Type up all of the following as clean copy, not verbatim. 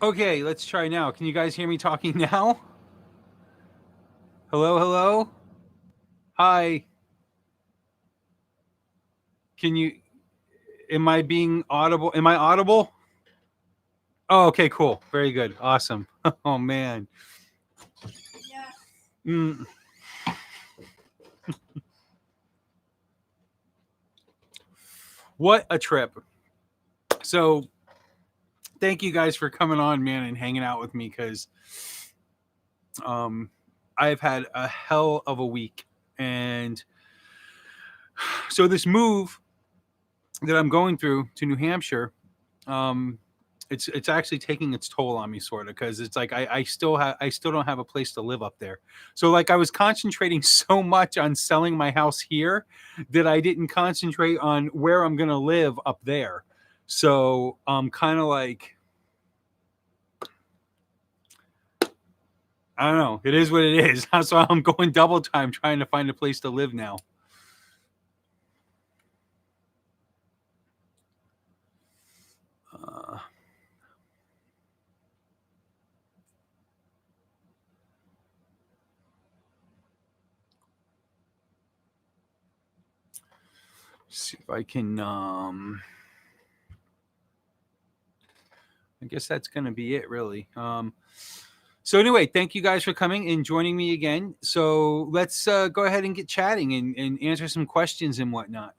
Okay, let's try now. Can you guys hear me talking now? Hello, hello. Hi. Can you? Am I being audible? Am I audible? Oh, okay, cool. Very good. Awesome. Oh man. Mm. What a trip. So, thank you guys for coming on, man, and hanging out with me because um, I've had a hell of a week, and so this move that I'm going through to New Hampshire, um, it's actually taking its toll on me, sort of, because it's like I still don't have a place to live up there. So like I was concentrating so much on selling my house here that I didn't concentrate on where I'm gonna live up there. So I'm kind of like, I don't know. It is what it is. So I'm going double time trying to find a place to live now. Uh, see if I can. I guess that's going to be it, really. So anyway, thank you guys for coming and joining me again. So let's go ahead and get chatting and answer some questions and whatnot.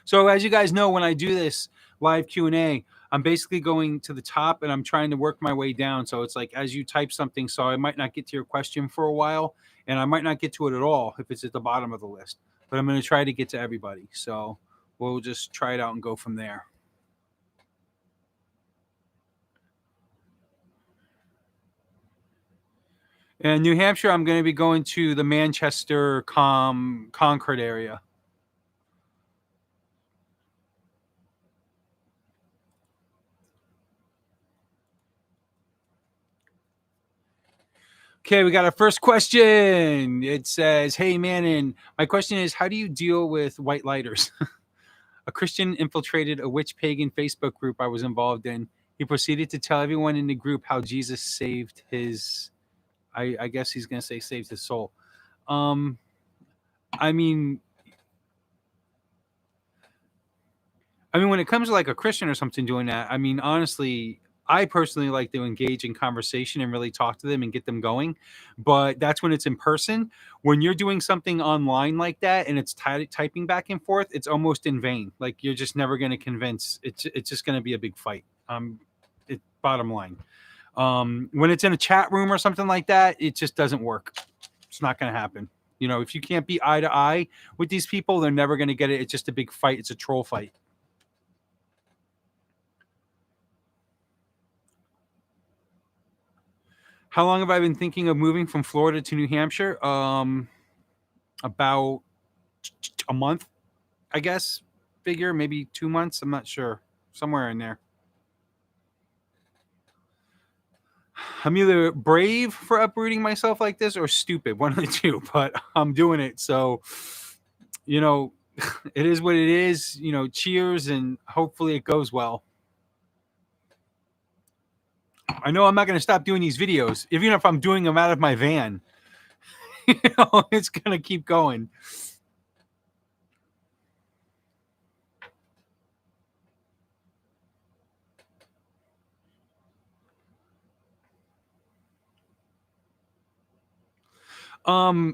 So as you guys know, when I do this live Q&A, I'm basically going to the top and I'm trying to work my way down. So it's like as you type something, so I might not get to your question for a while, and I might not get to it at all if it's at the bottom of the list. But I'm going to try to get to everybody. So we'll just try it out and go from there. In New Hampshire, I'm going to be going to the Manchester Concord area. Okay, we got our first question. It says, "Hey, man, and my question is, how do you deal with white lighters?" A Christian infiltrated a witch pagan Facebook group I was involved in. He proceeded to tell everyone in the group how Jesus saved his. I guess he's going to say saved his soul. Um, I mean, when it comes to like a Christian or something doing that, I mean, honestly, I personally like to engage in conversation and really talk to them and get them going. But that's when it's in person. When you're doing something online like that and it's typing back and forth, it's almost in vain. Like you're just never going to convince. It's just going to be a big fight. Bottom line. When it's in a chat room or something like that, it just doesn't work. It's not going to happen. You know, if you can't be eye to eye with these people, they're never going to get it. It's just a big fight. It's a troll fight. How long have I been thinking of moving from Florida to New Hampshire? About a month, I guess. Figure maybe 2 months. I'm not sure. Somewhere in there. I'm either brave for uprooting myself like this or stupid, one of the two, but I'm doing it. So, you know, it is what it is. You know, cheers and hopefully it goes well. I know I'm not going to stop doing these videos, even if I'm doing them out of my van. It's going to keep going.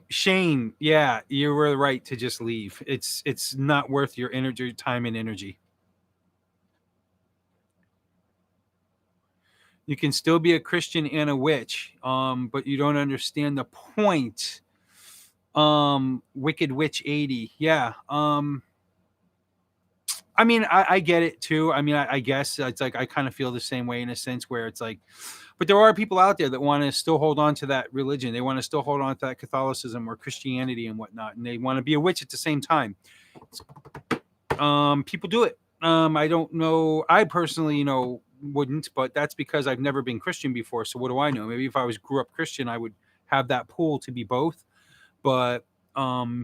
Shane, yeah, you were right to just leave. It's not worth your energy, time, and energy. You can still be a Christian and a witch, but you don't understand the point. Wicked Witch 80, yeah. I mean, I get it too. I mean, I guess it's like I kind of feel the same way in a sense where it's like, but there are people out there that want to still hold on to that religion. They want to still hold on to that Catholicism or Christianity and whatnot, and they want to be a witch at the same time. People do it. I don't know. I personally, wouldn't, but that's because I've never been Christian before. So what do I know? Maybe if I grew up Christian, I would have that pull to be both, but I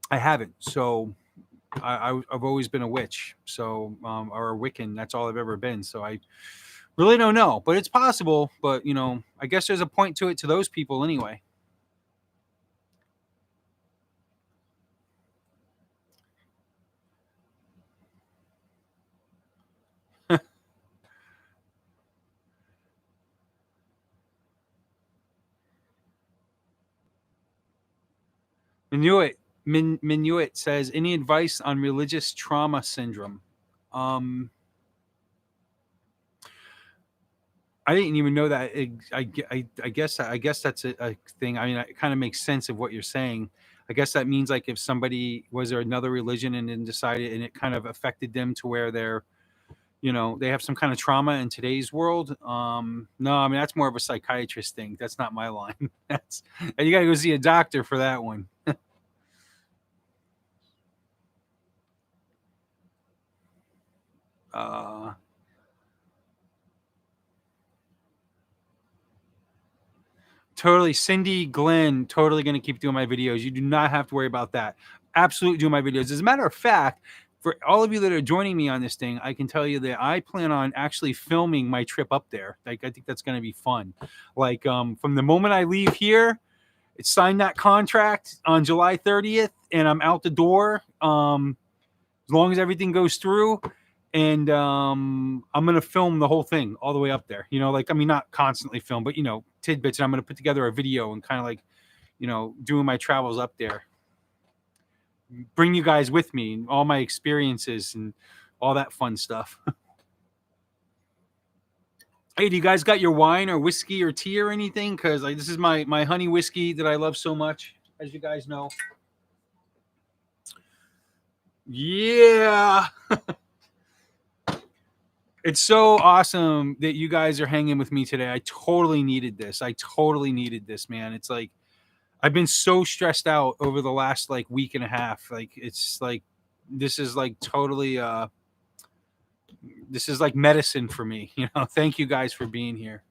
haven't. So I've always been a witch, so or a Wiccan. That's all I've ever been. So I Really don't know, but it's possible. But you know, I guess there's a point to it to those people anyway. Minuit says, any advice on religious trauma syndrome? I didn't even know that. I guess that's a thing. I mean, it kind of makes sense of what you're saying. I guess that means like if somebody was there another religion and then decided and it kind of affected them to where they're, you know, they have some kind of trauma in today's world. No, I mean that's more of a psychiatrist thing. That's not my line. That's you got to go see a doctor for that one. uh Totally. Cindy Glenn, totally going to keep doing my videos. You do not have to worry about that. Absolutely do my videos. As a matter of fact, for all of you that are joining me on this thing, I can tell you that I plan on actually filming my trip up there. Like, I think that's going to be fun. Like, from the moment I leave here, it's signed that contract on July 30th, and I'm out the door. As long as everything goes through, and I'm gonna film the whole thing all the way up there. You know, like I mean, not constantly film, but you know, tidbits. And I'm gonna put together a video and kind of like, you know, doing my travels up there. Bring you guys with me, all my experiences and all that fun stuff. Hey, do you guys got your wine or whiskey or tea or anything? Because like this is my honey whiskey that I love so much, as you guys know. Yeah. It's so awesome that you guys are hanging with me today. I totally needed this. I totally needed this, man. It's like I've been so stressed out over the last like week and a half. Like it's like this is like totally this is like medicine for me. You know, thank you guys for being here.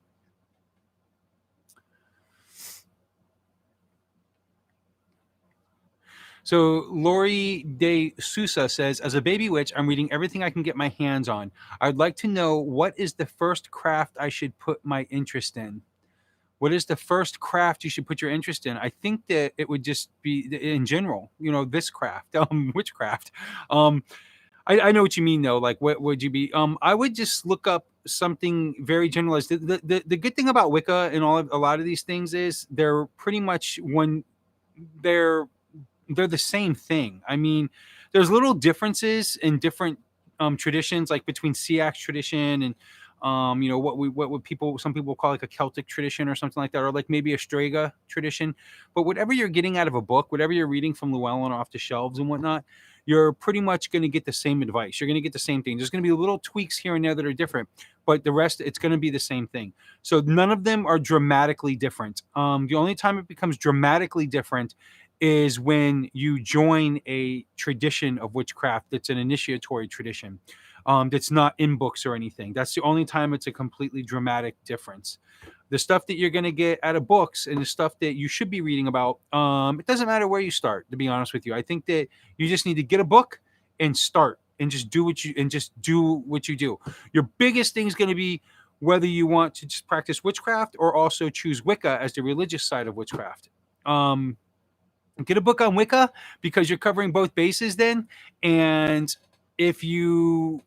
So Lori De Sousa says, as a baby witch, I'm reading everything I can get my hands on. I'd like to know what is the first craft I should put my interest in. What is the first craft you should put your interest in? I think that it would just be in general, you know, this craft, witchcraft. I know what you mean though. Like, what would you be? I would just look up something very generalized. The good thing about Wicca and a lot of these things is they're pretty much when they're they're the same thing. I mean, there's little differences in different traditions, like between Siax tradition and you know what would people some people call like a Celtic tradition or something like that, or like maybe a Strega tradition. But whatever you're getting out of a book, whatever you're reading from Llewellyn off the shelves and whatnot, you're pretty much going to get the same advice. You're going to get the same thing. There's going to be little tweaks here and there that are different, but the rest it's going to be the same thing. So none of them are dramatically different. The only time it becomes dramatically different is when you join a tradition of witchcraft that's an initiatory tradition, that's not in books or anything. That's the only time it's a completely dramatic difference. The stuff that you're going to get out of books and the stuff that you should be reading about, it doesn't matter where you start, to be honest with you. I think that you just need to get a book and start and just do what you do. Your biggest thing is going to be whether you want to just practice witchcraft or also choose Wicca as the religious side of witchcraft. Get a book on Wicca because you're covering both bases then. And if you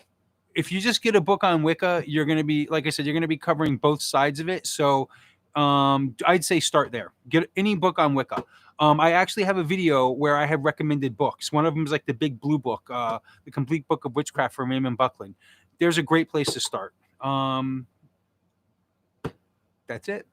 just get a book on Wicca, you're going to be, like I said, you're going to be covering both sides of it. So I'd say start there. Get any book on Wicca. I actually have a video where I have recommended books. One of them is like the big blue book, the complete book of witchcraft from Raymond Buckland. There's a great place to start. That's it.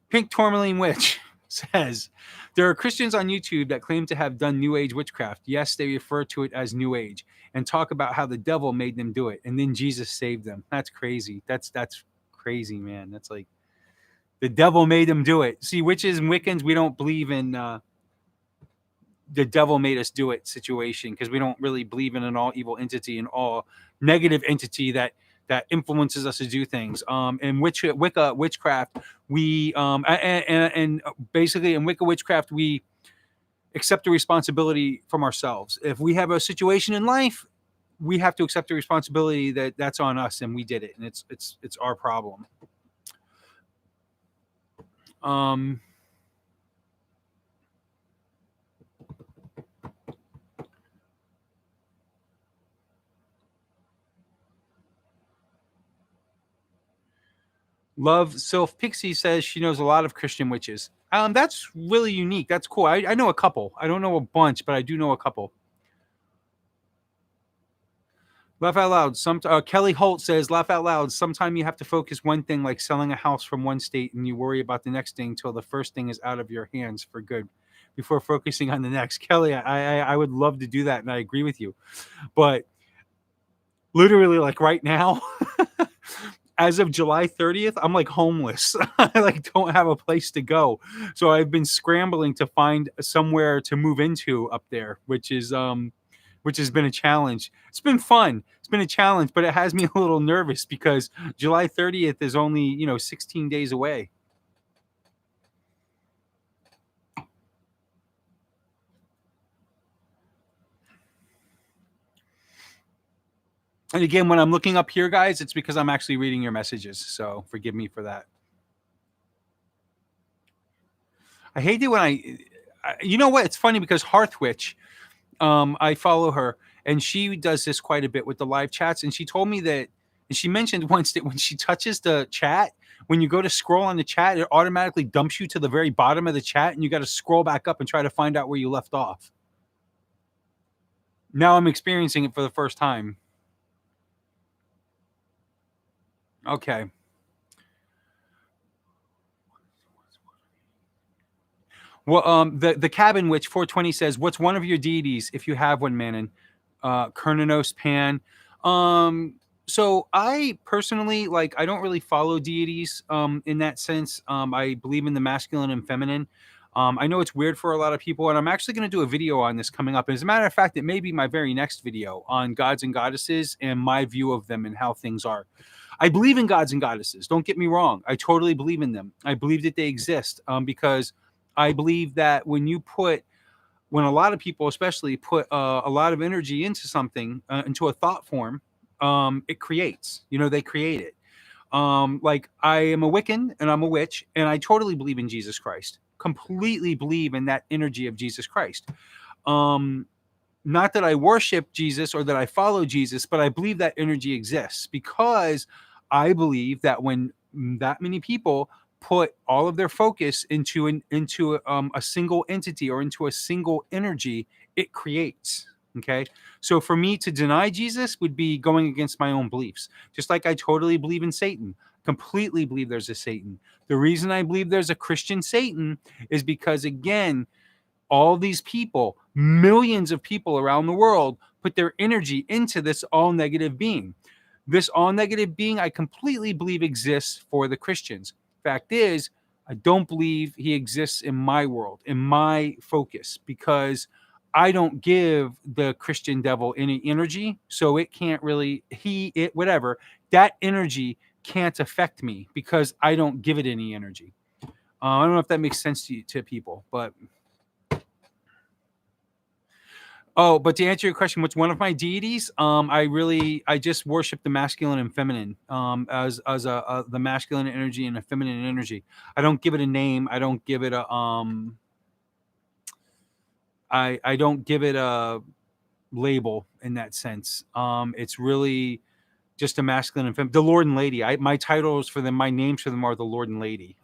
Pink Tourmaline Witch says, there are Christians on YouTube that claim to have done New Age witchcraft. Yes, they refer to it as New Age and talk about how the devil made them do it and then Jesus saved them. That's crazy. That's crazy, man. That's like the devil made them do it. See, witches and Wiccans, we don't believe in the devil made us do it situation because we don't really believe in an all evil entity and all negative entity that influences us to do things. And Wicca witchcraft, we and basically in Wicca witchcraft, we accept the responsibility from ourselves. If we have a situation in life, we have to accept the responsibility that that's on us and we did it, and it's our problem. Love Sylph Pixie says she knows a lot of Christian witches. That's really unique. That's cool. I know a couple. I don't know a bunch, but I do know a couple. Laugh out loud. Kelly Holt says, laugh out loud. Sometimes you have to focus one thing, like selling a house from one state, and you worry about the next thing until the first thing is out of your hands for good before focusing on the next. Kelly, I would love to do that, and I agree with you. But literally, like right now, as of July 30th, I'm like homeless. I like don't have a place to go. So I've been scrambling to find somewhere to move into up there, which has been a challenge. It's been fun. It's been a challenge, but it has me a little nervous because July 30th is only, 16 days away. And again, when I'm looking up here, guys, it's because I'm actually reading your messages. So forgive me for that. I hate it when you know what? It's funny because Hearthwitch, I follow her, and she does this quite a bit with the live chats. And she told me that, and she mentioned once that when she touches the chat, when you go to scroll on the chat, it automatically dumps you to the very bottom of the chat, and you got to scroll back up and try to find out where you left off. Now I'm experiencing it for the first time. Okay. Well, the cabin witch 420 says, "What's one of your deities if you have one, Manon?" Kernanos, Pan. So I personally I don't really follow deities in that sense. I believe in the masculine and feminine. I know it's weird for a lot of people, and I'm actually going to do a video on this coming up. As a matter of fact, it may be my very next video on gods and goddesses and my view of them and how things are. I believe in gods and goddesses. Don't get me wrong. I totally believe in them. I believe that they exist because I believe that when a lot of people especially put a lot of energy into something, into a thought form, it creates, they create it. Like I am a Wiccan and I'm a witch, and I totally believe in Jesus Christ, completely believe in that energy of Jesus Christ. Not that I worship Jesus or that I follow Jesus, but I believe that energy exists because I believe that when that many people put all of their focus into a single entity or into a single energy, it creates. Okay. So for me to deny Jesus would be going against my own beliefs. Just like I totally believe in Satan, completely believe there's a Satan. The reason I believe there's a Christian Satan is because, again, all these people, millions of people around the world, put their energy into this all negative being. This all negative being, I completely believe exists for the Christians. Fact is, I don't believe he exists in my world, in my focus, because I don't give the Christian devil any energy. So it can't really, whatever, that energy can't affect me because I don't give it any energy. I don't know if that makes sense to people, but. Oh, but to answer your question, what's one of my deities? I just worship the masculine and feminine, as the masculine energy and the feminine energy. I don't give it a name. I don't give it a I don't give it a label in that sense. It's really just a masculine and feminine. The Lord and Lady. My titles for them, my names for them are the Lord and Lady.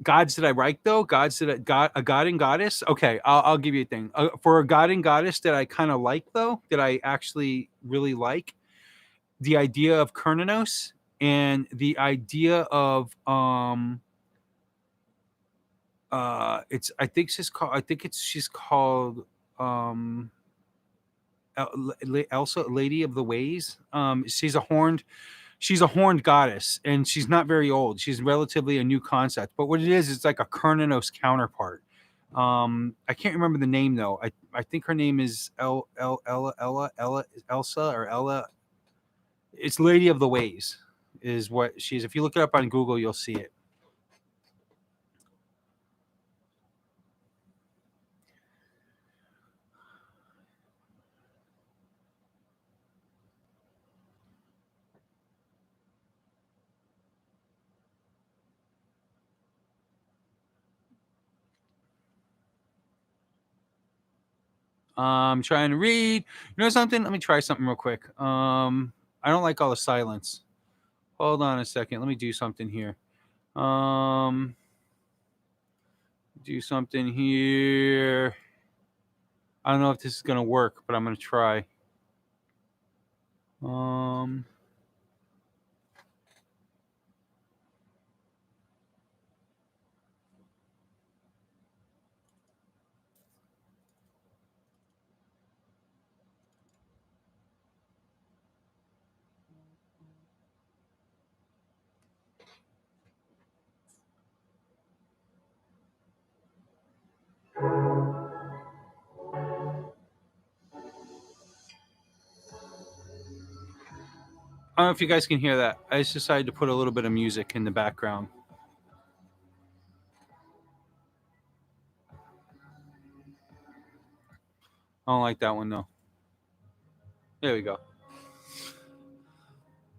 Gods that I like though, a god and goddess. Okay, I'll give you a thing. For a god and goddess that I kind of like though, that I actually really like, the idea of Kernanos and the idea of she's called Elsa, Lady of the Ways. She's a horned goddess, and she's not very old. She's relatively a new concept. But what it is, it's like a Kernanos counterpart. I can't remember the name though. I think her name is Elsa or Ella. It's Lady of the Ways, is what she is. If you look it up on Google, you'll see it. I'm trying to read. You know something? Let me try something real quick. I don't like all the silence. Hold on a second. Let me do something here. Do something here. I don't know if this is gonna work, but I'm gonna try. I don't know if you guys can hear that. I just decided to put a little bit of music in the background. I don't like that one though. There we go.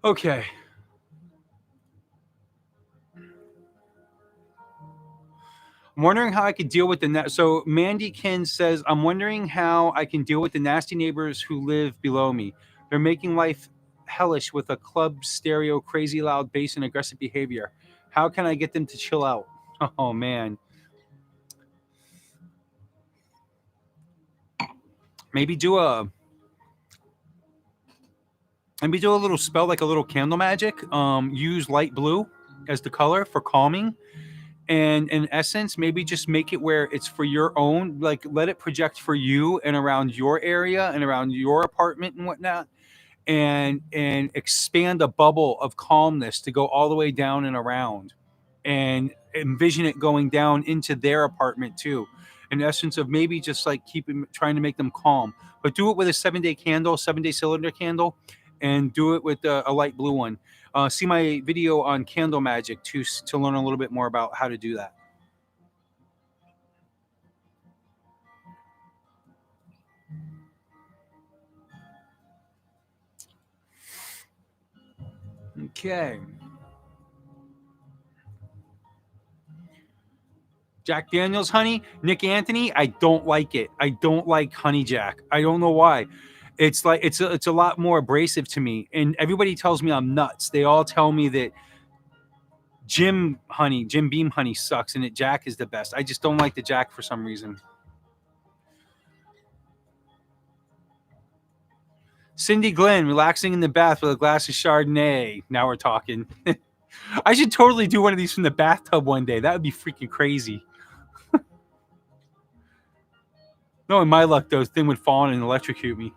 Okay. I'm wondering how I could deal with the so Mandy Kin says, I'm wondering how I can deal with the nasty neighbors who live below me. They're making life hellish with a club stereo, crazy loud bass, and aggressive behavior. How can I get them to chill out? Oh man. Maybe do a little spell, like a little candle magic. Use light blue as the color for calming. And in essence, maybe just make it where it's for your own, like let it project for you and around your area and around your apartment and whatnot, and expand a bubble of calmness to go all the way down and around, and envision it going down into their apartment too. In essence of maybe just like trying to make them calm, but do it with a 7-day candle, 7-day cylinder candle, and do it with a light blue one. See my video on candle magic to learn a little bit more about how to do that. Okay. Jack Daniels honey, Nick Anthony, I don't like it. I don't like honey Jack. I don't know why. It's like it's a lot more abrasive to me, and everybody tells me I'm nuts. They all tell me that Jim Beam honey sucks, and that Jack is the best. I just don't like the Jack for some reason. Cindy Glenn, relaxing in the bath with a glass of Chardonnay. Now we're talking. I should totally do one of these from the bathtub one day. That would be freaking crazy. No, in my luck, though, thing would fall and electrocute me.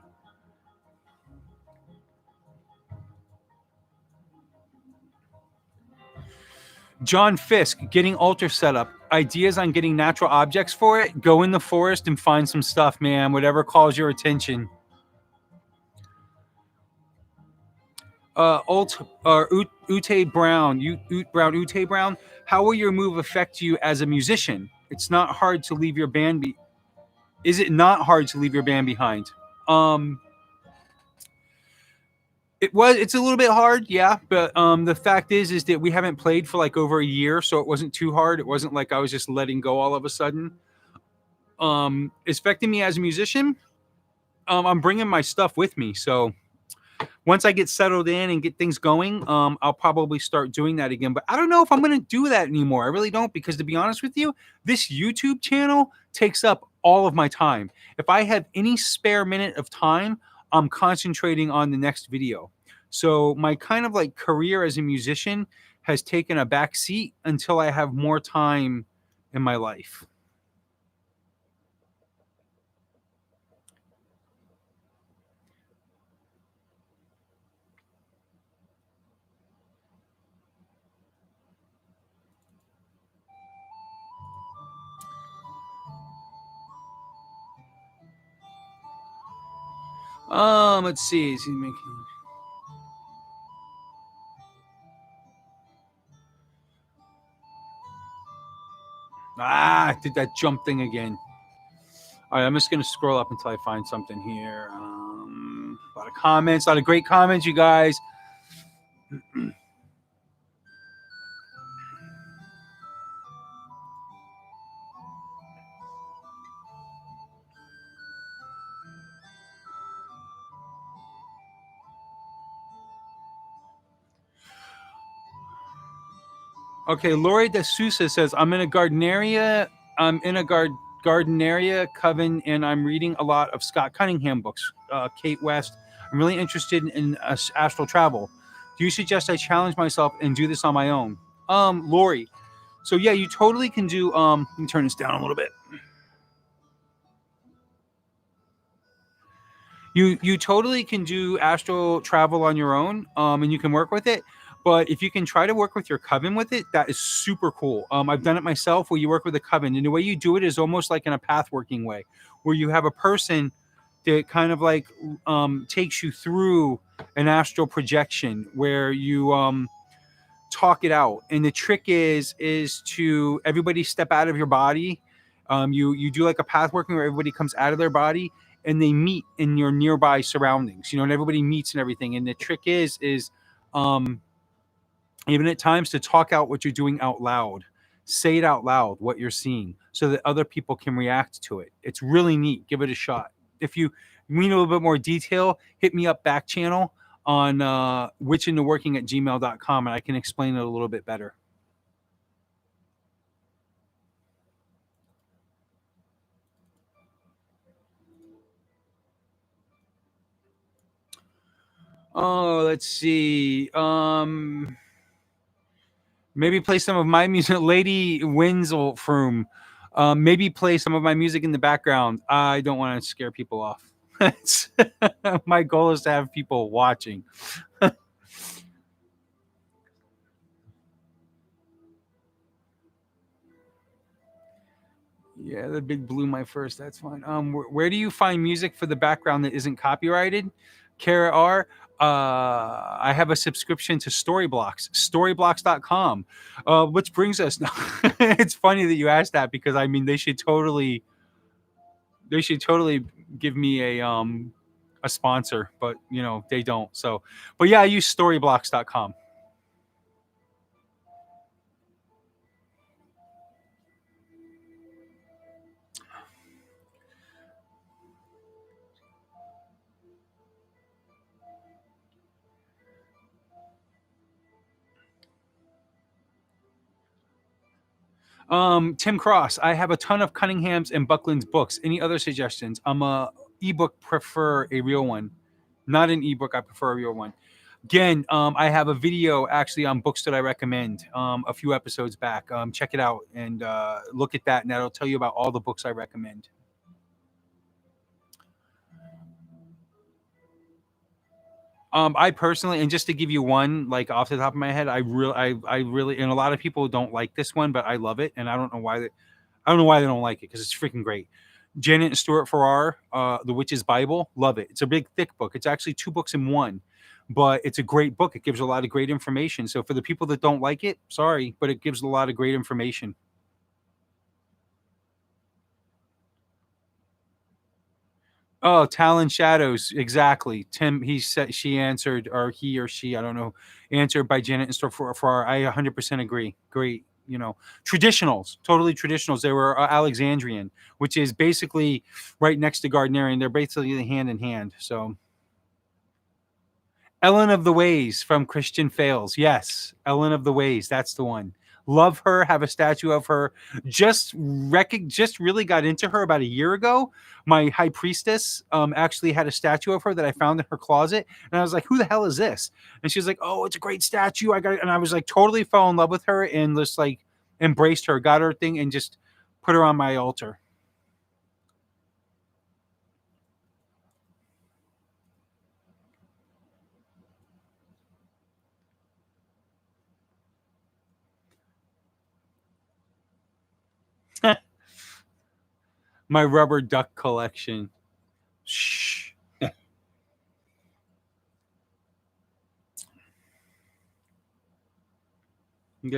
John Fisk, getting altar set up. Ideas on getting natural objects for it? Go in the forest and find some stuff, man. Whatever calls your attention. Ute Brown. How will your move affect you as a musician? It's not hard to leave your band. Is it not hard to leave your band behind? It's a little bit hard, yeah, but the fact is that we haven't played for like over a year, so it wasn't too hard. It wasn't like I was just letting go all of a sudden. It's affecting me as a musician. I'm bringing my stuff with me, so once I get settled in and get things going, I'll probably start doing that again. But I don't know if I'm going to do that anymore. I really don't, because to be honest with you, this YouTube channel takes up all of my time. If I have any spare minute of time, I'm concentrating on the next video. So my kind of like career as a musician has taken a back seat until I have more time in my life. Let's see. Is he making... I did that jump thing again. All right, I'm just going to scroll up until I find something here. A lot of comments, a lot of great comments, you guys. Okay, Lori De Sousa says, I'm in a Gardneria coven, and I'm reading a lot of Scott Cunningham books. Kate West. I'm really interested in astral travel. Do you suggest I challenge myself and do this on my own? Lori. So yeah, you totally can do. Let me turn this down a little bit. You totally can do astral travel on your own, and you can work with it. But if you can try to work with your coven with it, that is super cool. I've done it myself where you work with a coven, and the way you do it is almost like in a path working way, where you have a person that kind of like takes you through an astral projection where you talk it out. And the trick is to everybody step out of your body. You do like a path working where everybody comes out of their body and they meet in your nearby surroundings, and everybody meets and everything. And the trick is um, even at times to talk out what you're doing out loud, say it out loud, what you're seeing, so that other people can react to it. It's really neat. Give it a shot. If you need a little bit more detail, hit me up back channel on witchintheworking@gmail.com, and I can explain it a little bit better. Oh, let's see. Maybe play some of my music. Lady Winselfroom. Maybe play some of my music in the background. I don't want to scare people off. My goal is to have people watching. Yeah, the big blue my first. That's fine. Where do you find music for the background that isn't copyrighted? Kara R. I have a subscription to Storyblocks, storyblocks.com. Which brings us now. It's funny that you asked that, because I mean they should totally give me a sponsor, but they don't. So, but yeah, I use storyblocks.com. Tim Cross, I have a ton of Cunningham's and Buckland's books. Any other suggestions? I'm a ebook prefer a real one, not an ebook. I prefer a real one. Again, I have a video actually on books that I recommend a few episodes back. Check it out and look at that, and that'll tell you about all the books I recommend. I personally, and just to give you one, like off the top of my head, I really, and a lot of people don't like this one, but I love it, and I don't know why they don't like it, because it's freaking great. Janet and Stuart Farrar, The Witch's Bible, love it. It's a big, thick book. It's actually 2 books in one, but it's a great book. It gives a lot of great information. So for the people that don't like it, sorry, but it gives a lot of great information. Oh, Talon Shadows, exactly. Tim, he said she answered, or he or she, I don't know, answered by Janet and Stuart Farrar. I 100% agree. Great. Traditionals, totally traditionals. They were Alexandrian, which is basically right next to Gardnerian. They're basically hand in hand. So Ellen of the Ways from Christian Fails. Yes, Ellen of the Ways. That's the one. Love her. Have a statue of her. Just really got into her about a year ago. My high priestess actually had a statue of her that I found in her closet, and I was like, "Who the hell is this?" And she's like, "Oh, it's a great statue. I got it." And I was like, totally fell in love with her and just like embraced her, got her thing, and just put her on my altar. My rubber duck collection. Shh. Get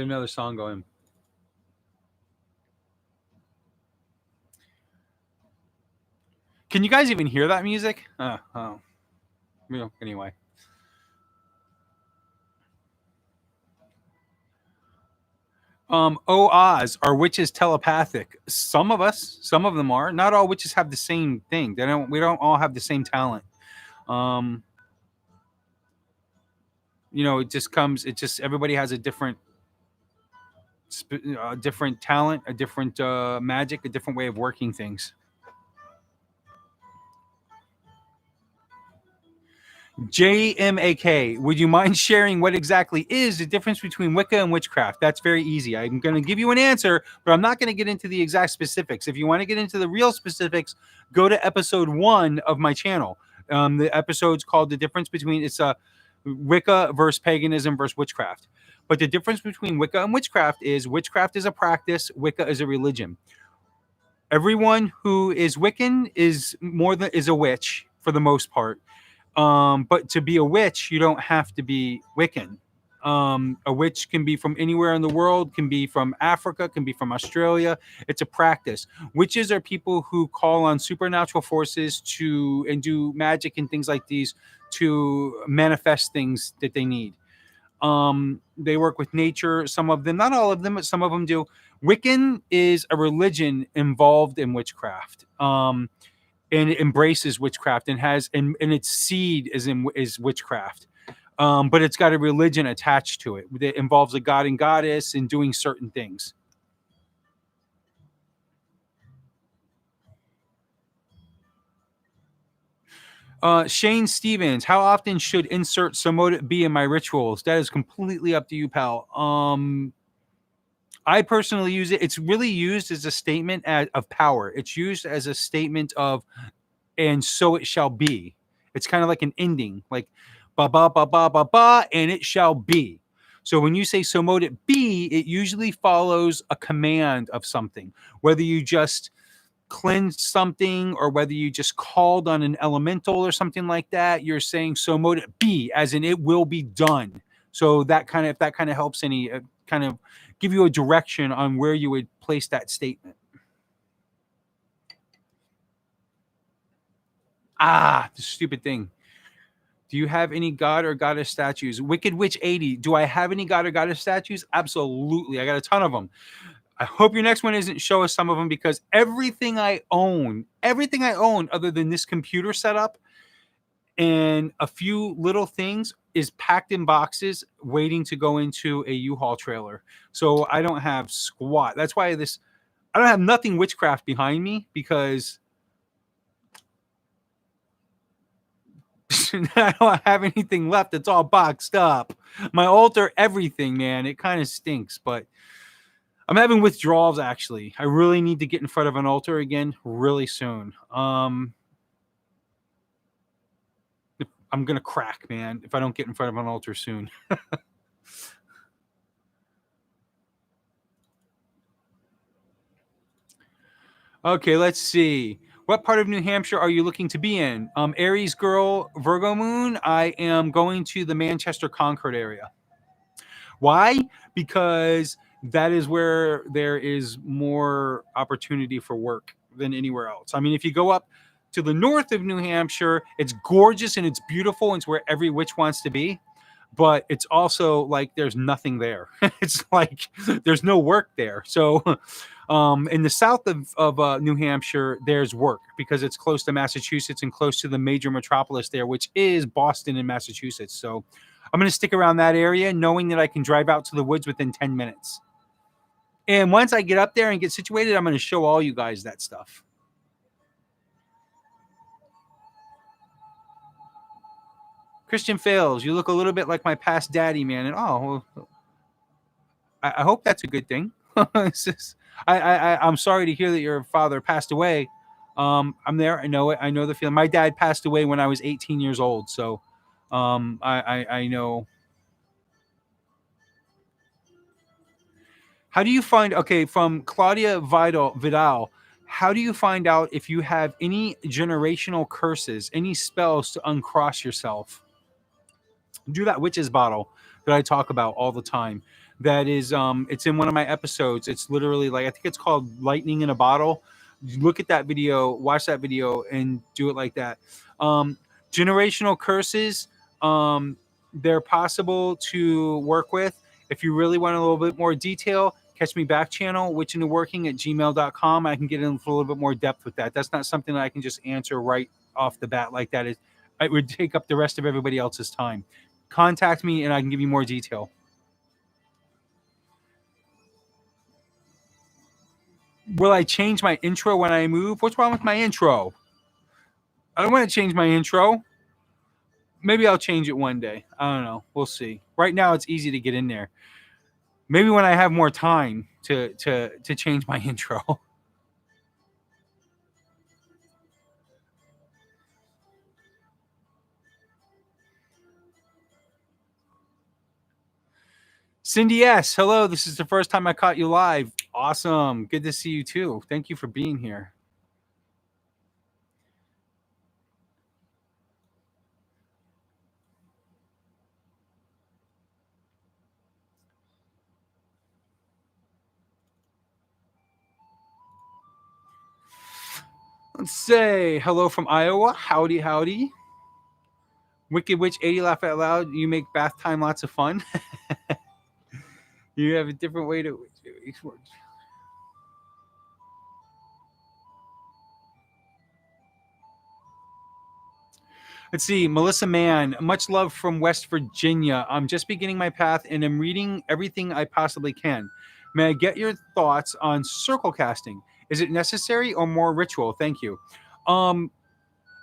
another song going. Can you guys even hear that music? Oh. Anyway. Oz, are witches telepathic? Some of them are. Not all witches have the same thing. We don't all have the same talent. Um, it just everybody has a different different talent, a different magic, a different way of working things. JMAK, would you mind sharing what exactly is the difference between Wicca and witchcraft? That's very easy. I'm going to give you an answer, but I'm not going to get into the exact specifics. If you want to get into the real specifics, go to episode 1 of my channel. The episode's called The Difference Between, it's Wicca versus Paganism versus Witchcraft. But the difference between Wicca and witchcraft is a practice, Wicca is a religion. Everyone who is Wiccan is a witch for the most part. But to be a witch, you don't have to be Wiccan. A witch can be from anywhere in the world, can be from Africa, can be from Australia. It's a practice. Witches are people who call on supernatural forces and do magic and things like these to manifest things that they need. They work with nature. Some of them, not all of them, but some of them do. Wiccan is a religion involved in witchcraft. And it embraces witchcraft and its seed is witchcraft. But it's got a religion attached to it that involves a god and goddess and doing certain things. Shane Stevens, how often should insert Samoda be in my rituals? That is completely up to you, pal. I personally use it. It's really used as a statement of power. It's used as a statement of, and so it shall be. It's kind of like an ending, like ba ba ba ba ba ba, and it shall be. So when you say so mote it be, it usually follows a command of something, whether you just cleansed something or whether you just called on an elemental or something like that. You're saying so mote it be, as in it will be done. So if that kind of helps any kind of give you a direction on where you would place that statement. The stupid thing. Do you have any god or goddess statues? Wicked Witch 80. Do I have any god or goddess statues? Absolutely. I got a ton of them. I hope your next one isn't show us some of them, because everything I own other than this computer setup and a few little things is packed in boxes waiting to go into a U-Haul trailer. So I don't have squat. That's why I don't have nothing witchcraft behind me, because I don't have anything left. It's all boxed up. My altar, everything, man. It kind of stinks, but I'm having withdrawals, actually. I really need to get in front of an altar again really soon. I'm going to crack, man, if I don't get in front of an altar soon. Okay, let's see. What part of New Hampshire are you looking to be in? Aries girl, Virgo moon. I am going to the Manchester Concord area. Why? Because that is where there is more opportunity for work than anywhere else. I mean, if you go up to the north of New Hampshire, it's gorgeous and it's beautiful. And it's where every witch wants to be. But it's also like there's nothing there. It's like there's no work there. So in the south of New Hampshire, there's work because it's close to Massachusetts and close to the major metropolis there, which is Boston and Massachusetts. So I'm going to stick around that area, knowing that I can drive out to the woods within 10 minutes. And once I get up there and get situated, I'm going to show all you guys that stuff. Christian Fails, you look a little bit like my past daddy, man. And I hope that's a good thing. I'm sorry to hear that your father passed away. I'm there. I know it. I know the feeling. My dad passed away when I was 18 years old. So I know. How do you find, okay, from Claudia Vidal, how do you find out if you have any generational curses, any spells to uncross yourself? Do that witch's bottle that I talk about all the time. That is, it's in one of my episodes. It's literally like, I think it's called Lightning in a Bottle. Look at that video, watch that video, and do it like that. Generational curses, they're possible to work with. If you really want a little bit more detail, catch me back channel, witchintoworking@gmail.com. I can get into a little bit more depth with that. That's not something that I can just answer right off the bat like that. It would take up the rest of everybody else's time. Contact me and I can give you more detail. Will I change my intro when I move? What's wrong with my intro? I don't want to change my intro. Maybe I'll change it one day. I don't know. We'll see. Right now, it's easy to get in there. Maybe when I have more time to change my intro. Cindy S, hello. This is the first time I caught you live. Awesome. Good to see you too. Thank you for being here. Let's say hello from Iowa. Howdy, howdy. Wicked Witch 80 laugh out loud. You make bath time lots of fun. You have a different way to. Let's see, Melissa Mann, much love from West Virginia. I'm just beginning my path and I'm reading everything I possibly can. May I get your thoughts on circle casting? Is it necessary or more ritual? Thank you. I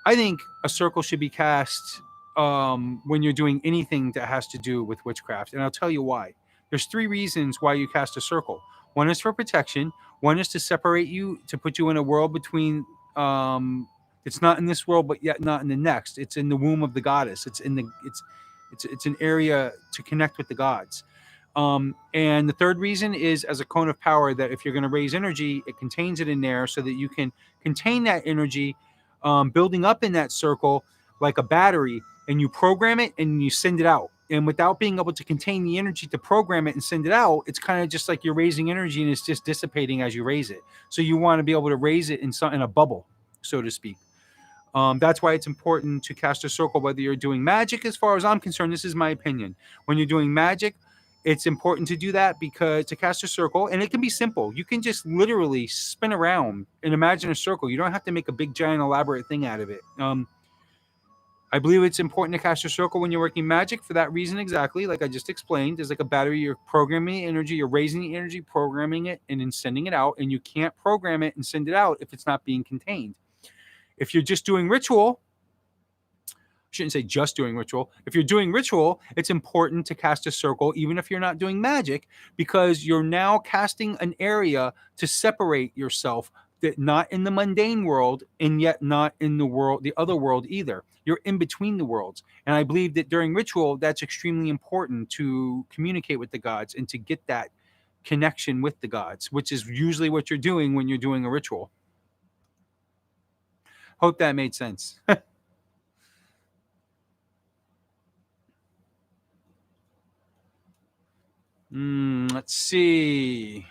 think a circle should be cast when you're doing anything that has to do with witchcraft, and I'll tell you why. There's 3 reasons why you cast a circle. One is for protection. One is to separate you, to put you in a world between. It's not in this world, but yet not in the next. It's in the womb of the goddess. It's an area to connect with the gods. And the third reason is as a cone of power, that if you're going to raise energy, it contains it in there so that you can contain that energy, building up in that circle like a battery, and you program it and you send it out. And without being able to contain the energy to program it and send it out, it's kind of just like you're raising energy and it's just dissipating as you raise it. So you want to be able to raise it in a bubble, so to speak. That's why it's important to cast a circle, whether you're doing magic. As far as I'm concerned, this is my opinion. When you're doing magic, it's important to do that because to cast a circle, and it can be simple. You can just literally spin around and imagine a circle. You don't have to make a big, giant, elaborate thing out of it. I believe it's important to cast a circle when you're working magic for that reason exactly, like I just explained. There's like a battery. You're programming energy, you're raising the energy, programming it, and then sending it out. And you can't program it and send it out if it's not being contained. If you're just doing ritual, I shouldn't say just doing ritual. If you're doing ritual, it's important to cast a circle, even if you're not doing magic, because you're now casting an area to separate yourself, that not in the mundane world and yet not in the other world either. You're in between the worlds. And I believe that during ritual, that's extremely important to communicate with the gods and to get that connection with the gods, which is usually what you're doing when you're doing a ritual. Hope that made sense. Let's see.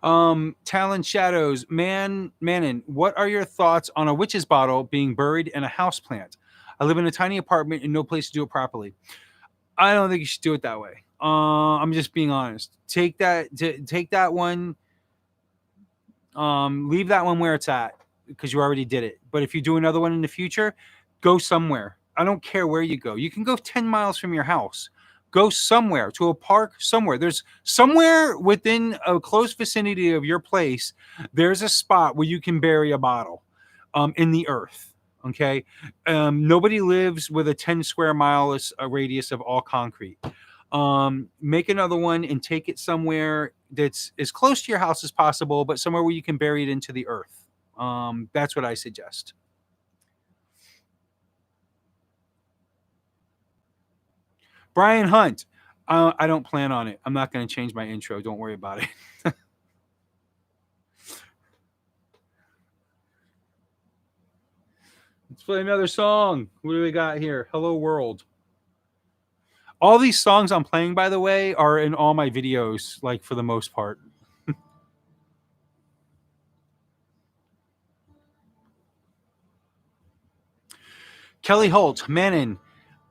Talon Shadows, Manon, what are your thoughts on a witch's bottle being buried in a house plant? I live in a tiny apartment and no place to do it properly. I don't think you should do it that way. I'm just being honest. Take that one. Leave that one where it's at because you already did it. But if you do another one in the future, go somewhere. I don't care where you go. You can go 10 miles from your house. Go somewhere, to a park, somewhere. There's somewhere within a close vicinity of your place, there's a spot where you can bury a bottle in the earth. Okay. Nobody lives with a 10 square miles radius of all concrete. Make another one and take it somewhere that's as close to your house as possible, but somewhere where you can bury it into the earth. That's what I suggest. Brian Hunt. I don't plan on it. I'm not going to change my intro. Don't worry about it. Let's play another song. What do we got here? Hello World. All these songs I'm playing, by the way, are in all my videos, like for the most part. Kelly Holt, Manon,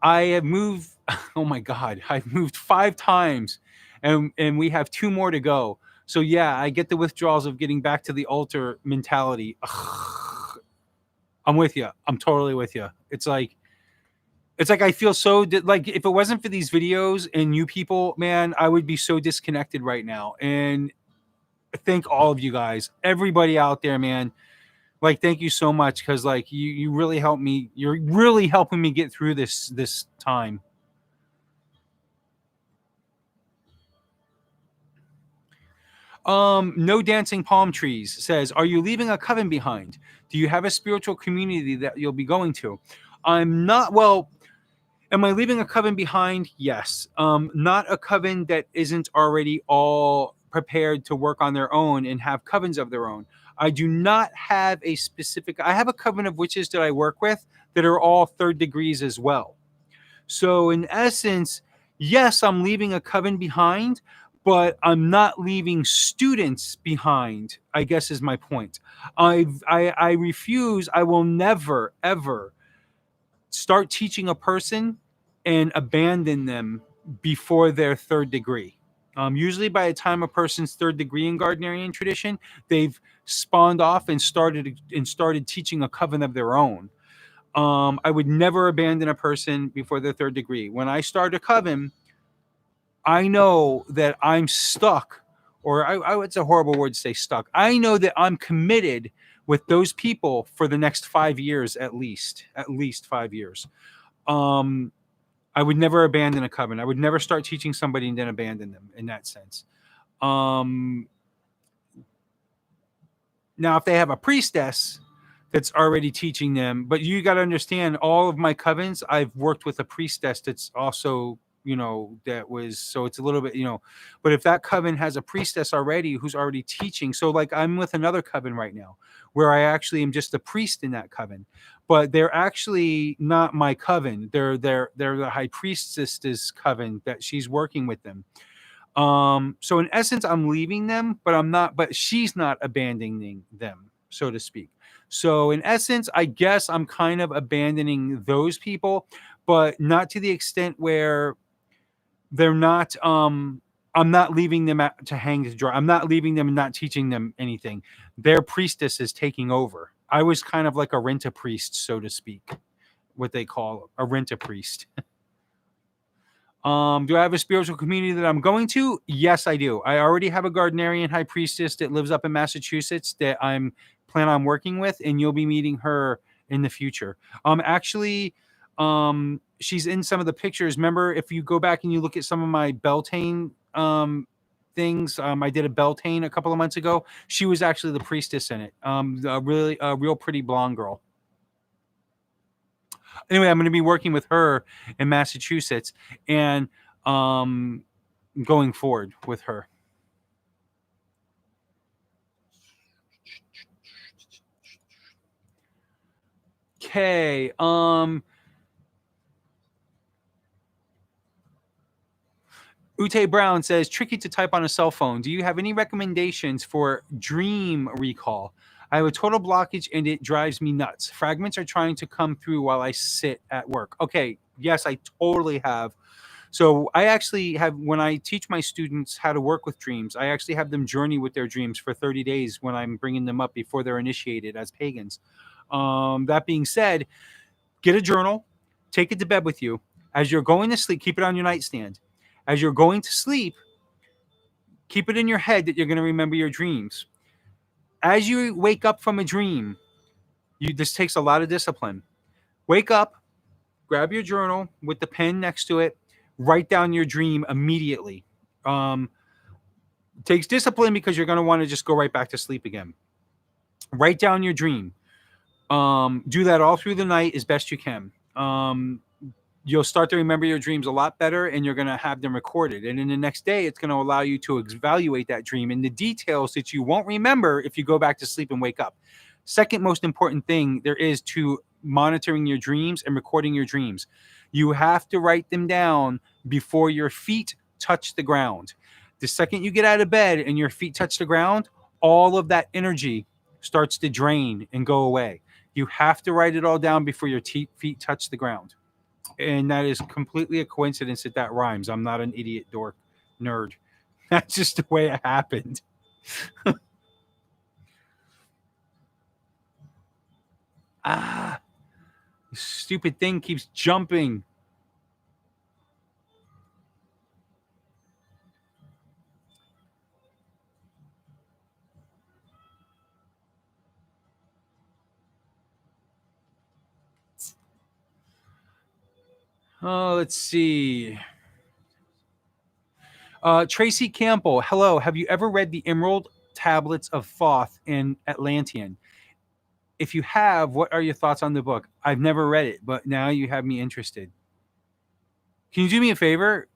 I have moved. Oh my God, I've moved 5 times, and we have 2 more to go. So yeah, I get the withdrawals of getting back to the altar mentality. Ugh, I'm with you. I'm totally with you. It's like I feel so like if it wasn't for these videos and you people, man, I would be so disconnected right now. And thank all of you guys, everybody out there, man. Like, thank you so much, because like you really helped me. You're really helping me get through this time. No dancing palm trees says, are you leaving a coven behind? Do you have a spiritual community that you'll be going to? I'm not. Well, am I leaving a coven behind? Yes. Not a coven that isn't already all prepared to work on their own and have covens of their own. I do not have a specific. I have a coven of witches that I work with that are all third degrees as well. So in essence, yes, I'm leaving a coven behind, but I'm not leaving students behind, I guess is my point. I refuse. I will never ever start teaching a person and abandon them before their third degree. Usually by the time a person's third degree in Gardnerian tradition, they've spawned off and started teaching a coven of their own. I would never abandon a person before their third degree. When I start a coven, I know that I'm stuck, or it's a horrible word to say stuck. I know that I'm committed with those people for the next 5 years at least 5 years. I would never abandon a coven. I would never start teaching somebody and then abandon them in that sense. Now, if they have a priestess that's already teaching them, but you got to understand, all of my covens, I've worked with a priestess that's also, that was, so it's a little bit, but if that coven has a priestess already who's already teaching, so like I'm with another coven right now where I actually am just a priest in that coven, but they're actually not my coven. They're the high priestess's coven that she's working with them. So in essence, I'm leaving them, but she's not abandoning them, so to speak. So in essence, I guess I'm kind of abandoning those people, but not to the extent where they're not, I'm not leaving them to hang to dry. I'm not leaving them and not teaching them anything. Their priestess is taking over. I was kind of like a rent-a-priest, so to speak, what they call a rent-a-priest. Do I have a spiritual community that I'm going to? Yes, I do. I already have a Gardnerian high priestess that lives up in Massachusetts that I'm plan on working with, and you'll be meeting her in the future. Actually, she's in some of the pictures. Remember, if you go back and you look at some of my Beltane things, I did a Beltane a couple of months ago. She was actually the priestess in it. A real pretty blonde girl. Anyway, I'm going to be working with her in Massachusetts and going forward with her. Okay. Ute Brown says, tricky to type on a cell phone. Do you have any recommendations for dream recall? I have a total blockage and it drives me nuts. Fragments are trying to come through while I sit at work. Okay, yes, I totally have. So I actually have, when I teach my students how to work with dreams, I actually have them journey with their dreams for 30 days when I'm bringing them up before they're initiated as pagans. That being said, get a journal, take it to bed with you. As you're going to sleep, keep it on your nightstand. As you're going to sleep, keep it in your head that you're going to remember your dreams. As you wake up from a dream, this takes a lot of discipline. Wake up, grab your journal with the pen next to it, write down your dream immediately. Takes discipline because you're going to want to just go right back to sleep again. Write down your dream. Do that all through the night as best you can. You'll start to remember your dreams a lot better, and you're going to have them recorded. And then the next day, it's going to allow you to evaluate that dream and the details that you won't remember if you go back to sleep and wake up. Second most important thing there is to monitoring your dreams and recording your dreams. You have to write them down before your feet touch the ground. The second you get out of bed and your feet touch the ground, all of that energy starts to drain and go away. You have to write it all down before your feet touch the ground. And that is completely a coincidence that rhymes. I'm not an idiot dork nerd. That's just the way it happened. Ah, this stupid thing keeps jumping. Oh, let's see. Tracy Campbell, hello. Have you ever read the Emerald Tablets of Thoth in Atlantean? If you have, what are your thoughts on the book? I've never read it, but now you have me interested. Can you do me a favor?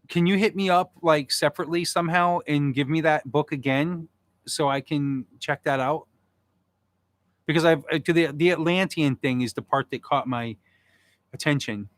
Can you hit me up like separately somehow and give me that book again so I can check that out? Because I've to the Atlantean thing is the part that caught my attention.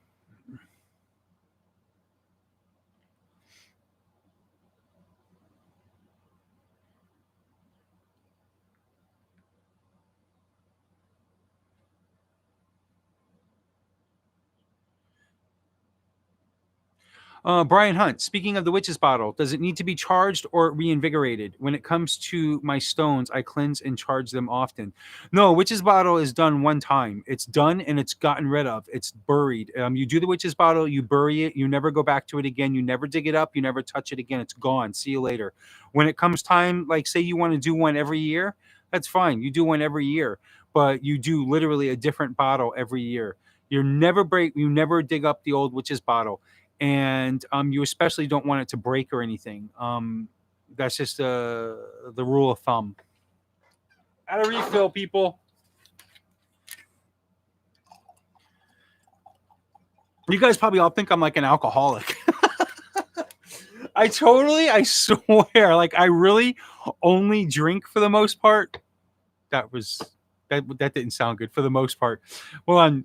Brian Hunt, speaking of the witch's bottle, does it need to be charged or reinvigorated? When it comes to my stones, I cleanse and charge them often. No, witch's bottle is done one time. It's done and it's gotten rid of. It's buried. You do the witch's bottle, you bury it, you never go back to it again. You never dig it up, you never touch it again. It's gone. See you later. When it comes time, like say you want to do one every year, that's fine. You do one every year, but you do literally a different bottle every year. You never dig up the old witch's bottle, and you especially don't want it to break or anything. That's just the rule of thumb. Add a refill, people. You guys probably all think I'm like an alcoholic. I swear, like I really only drink for the most part. That didn't sound good for the most part. Well,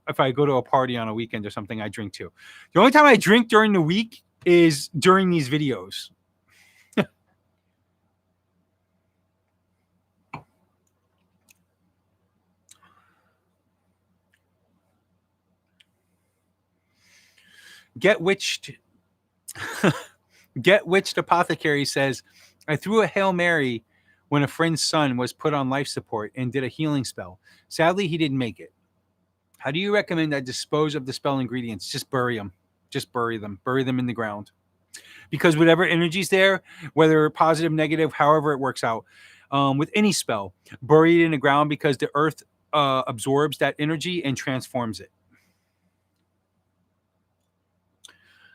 if I go to a party on a weekend or something, I drink too. The only time I drink during the week is during these videos. Get Witched. Get Witched Apothecary says, I threw a Hail Mary when a friend's son was put on life support and did a healing spell. Sadly, he didn't make it. How do you recommend I dispose of the spell ingredients? Just bury them. Just bury them. Bury them in the ground. Because whatever energy's there, whether positive, negative, however it works out, with any spell, bury it in the ground because the earth absorbs that energy and transforms it.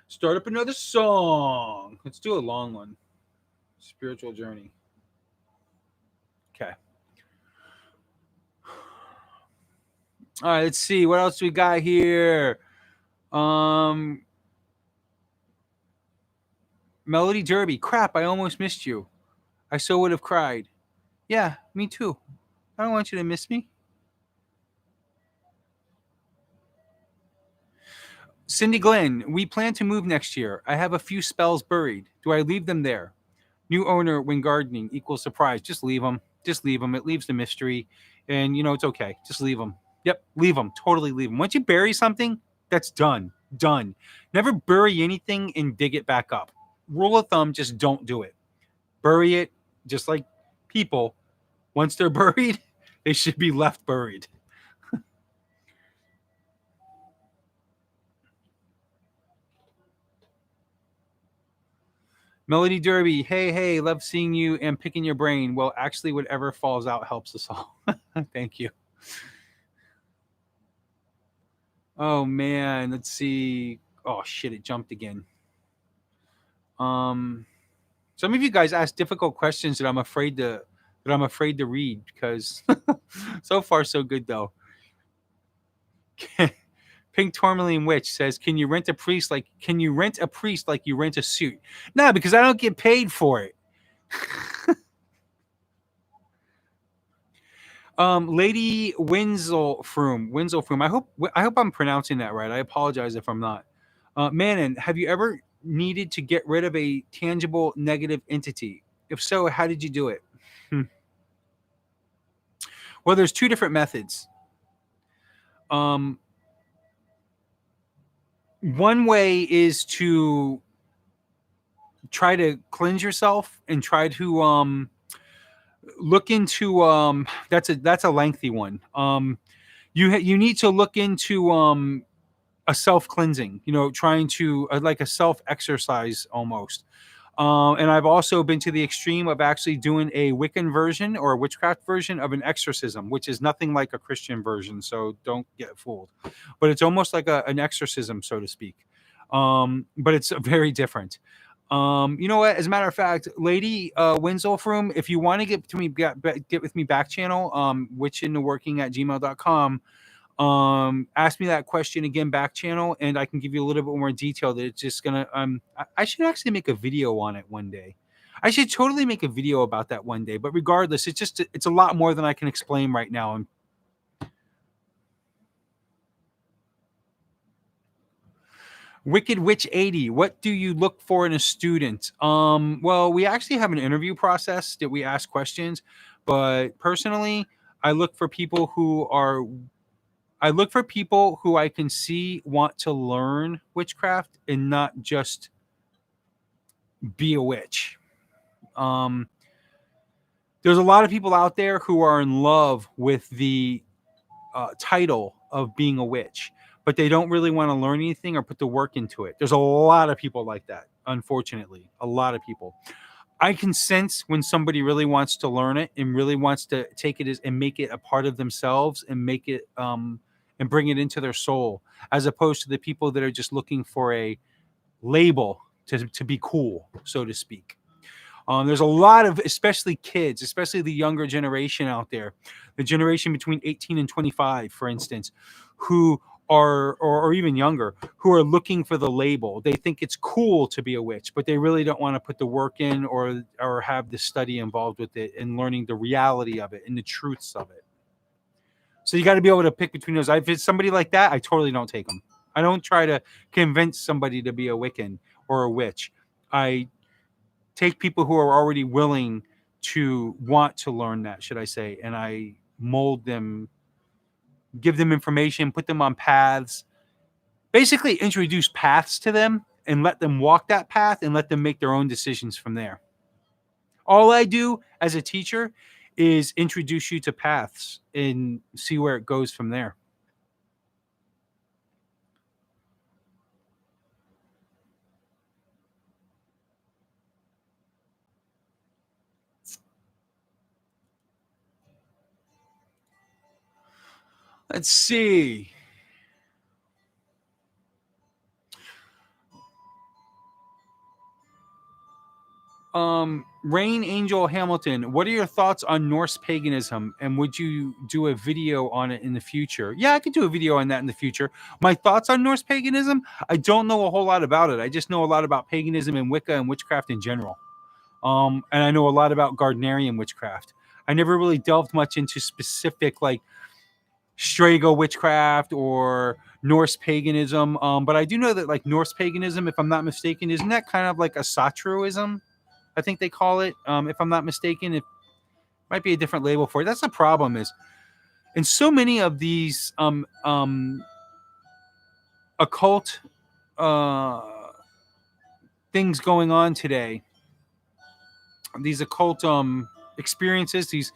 Start up another song. Let's do a long one. Spiritual journey. Okay. All right, let's see. What else we got here? Melody Derby. Crap, I almost missed you. I so would have cried. Yeah, me too. I don't want you to miss me. Cindy Glenn, we plan to move next year. I have a few spells buried. Do I leave them there? New owner when gardening equals surprise. Just leave them. Just leave them. It leaves the mystery. And, it's okay. Just leave them. Yep, leave them. Totally leave them. Once you bury something, that's done. Done. Never bury anything and dig it back up. Rule of thumb, just don't do it. Bury it just like people. Once they're buried, they should be left buried. Melody Derby, hey, love seeing you and picking your brain. Well, actually, whatever falls out helps us all. Thank you. Oh man, let's see. Oh shit, it jumped again. Some of you guys ask difficult questions that I'm afraid to read because so far so good though. Pink Tourmaline Witch says, "Can you rent a priest like you rent a suit?" No, because I don't get paid for it. Lady Winselfroom. I hope I'm pronouncing that right. I apologize if I'm not. Manon, have you ever needed to get rid of a tangible negative entity? If so, how did you do it? Well, there's two different methods. One way is to try to cleanse yourself and try to look into that's a lengthy one. You need to look into a self cleansing, trying to like a self exercise almost. And I've also been to the extreme of actually doing a Wiccan version or a witchcraft version of an exorcism, which is nothing like a Christian version. So don't get fooled. But it's almost like an exorcism, so to speak. But it's very different. You know what? As a matter of fact, Lady Winslow Froom, if you want to get with me back channel, witchintheworking@gmail.com. Ask me that question again back channel, and I can give you a little bit more detail. That it's just gonna I should actually make a video on it one day. I should totally make a video about that one day. But regardless, it's a lot more than I can explain right now. And Wicked Witch 80, what do you look for in a student? Well, we actually have an interview process that we ask questions, but personally, I look for people who I can see want to learn witchcraft and not just be a witch. There's a lot of people out there who are in love with the title of being a witch, but they don't really want to learn anything or put the work into it. There's a lot of people like that, unfortunately. A lot of people. I can sense when somebody really wants to learn it and really wants to take it and make it a part of themselves and make it and bring it into their soul, as opposed to the people that are just looking for a label to be cool, so to speak. There's a lot of, especially kids, especially the younger generation out there, the generation between 18 and 25, for instance, who are, or even younger, who are looking for the label. They think it's cool to be a witch, but they really don't want to put the work in or have the study involved with it and learning the reality of it and the truths of it. So you got to be able to pick between those. If it's somebody like that, I totally don't take them. I don't try to convince somebody to be a Wiccan or a witch. I take people who are already willing to want to learn that, should I say, and I mold them, give them information, put them on paths, basically introduce paths to them and let them walk that path and let them make their own decisions from there. All I do as a teacher is introduce you to paths and see where it goes from there. Let's see. Rain Angel Hamilton, what are your thoughts on Norse paganism, and would you do a video on it in the future? Yeah, I could do a video on that in the future. My thoughts on Norse paganism, I don't know a whole lot about it. I just know a lot about paganism and Wicca and witchcraft in general. And I know a lot about Gardnerian witchcraft. I never really delved much into specific like Strago witchcraft or Norse paganism. But I do know that like Norse paganism, if I'm not mistaken, isn't that kind of like a Satroism? I think they call it. If I'm not mistaken, it might be a different label for it. That's the problem is, in so many of these occult things going on today, these occult experiences, these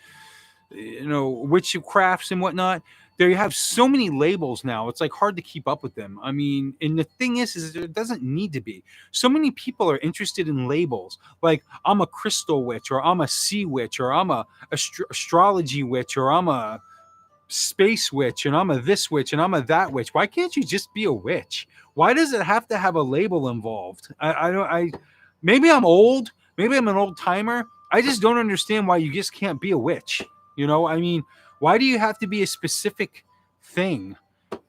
witchcrafts and whatnot, they have so many labels now. It's like hard to keep up with them. I mean, and the thing is it doesn't need to be. So many people are interested in labels, like I'm a crystal witch, or I'm a sea witch, or I'm a astrology witch, or I'm a space witch, and I'm a this witch, and I'm a that witch. Why can't you just be a witch? Why does it have to have a label involved? I don't. Maybe I'm old. Maybe I'm an old timer. I just don't understand why you just can't be a witch. I mean, why do you have to be a specific thing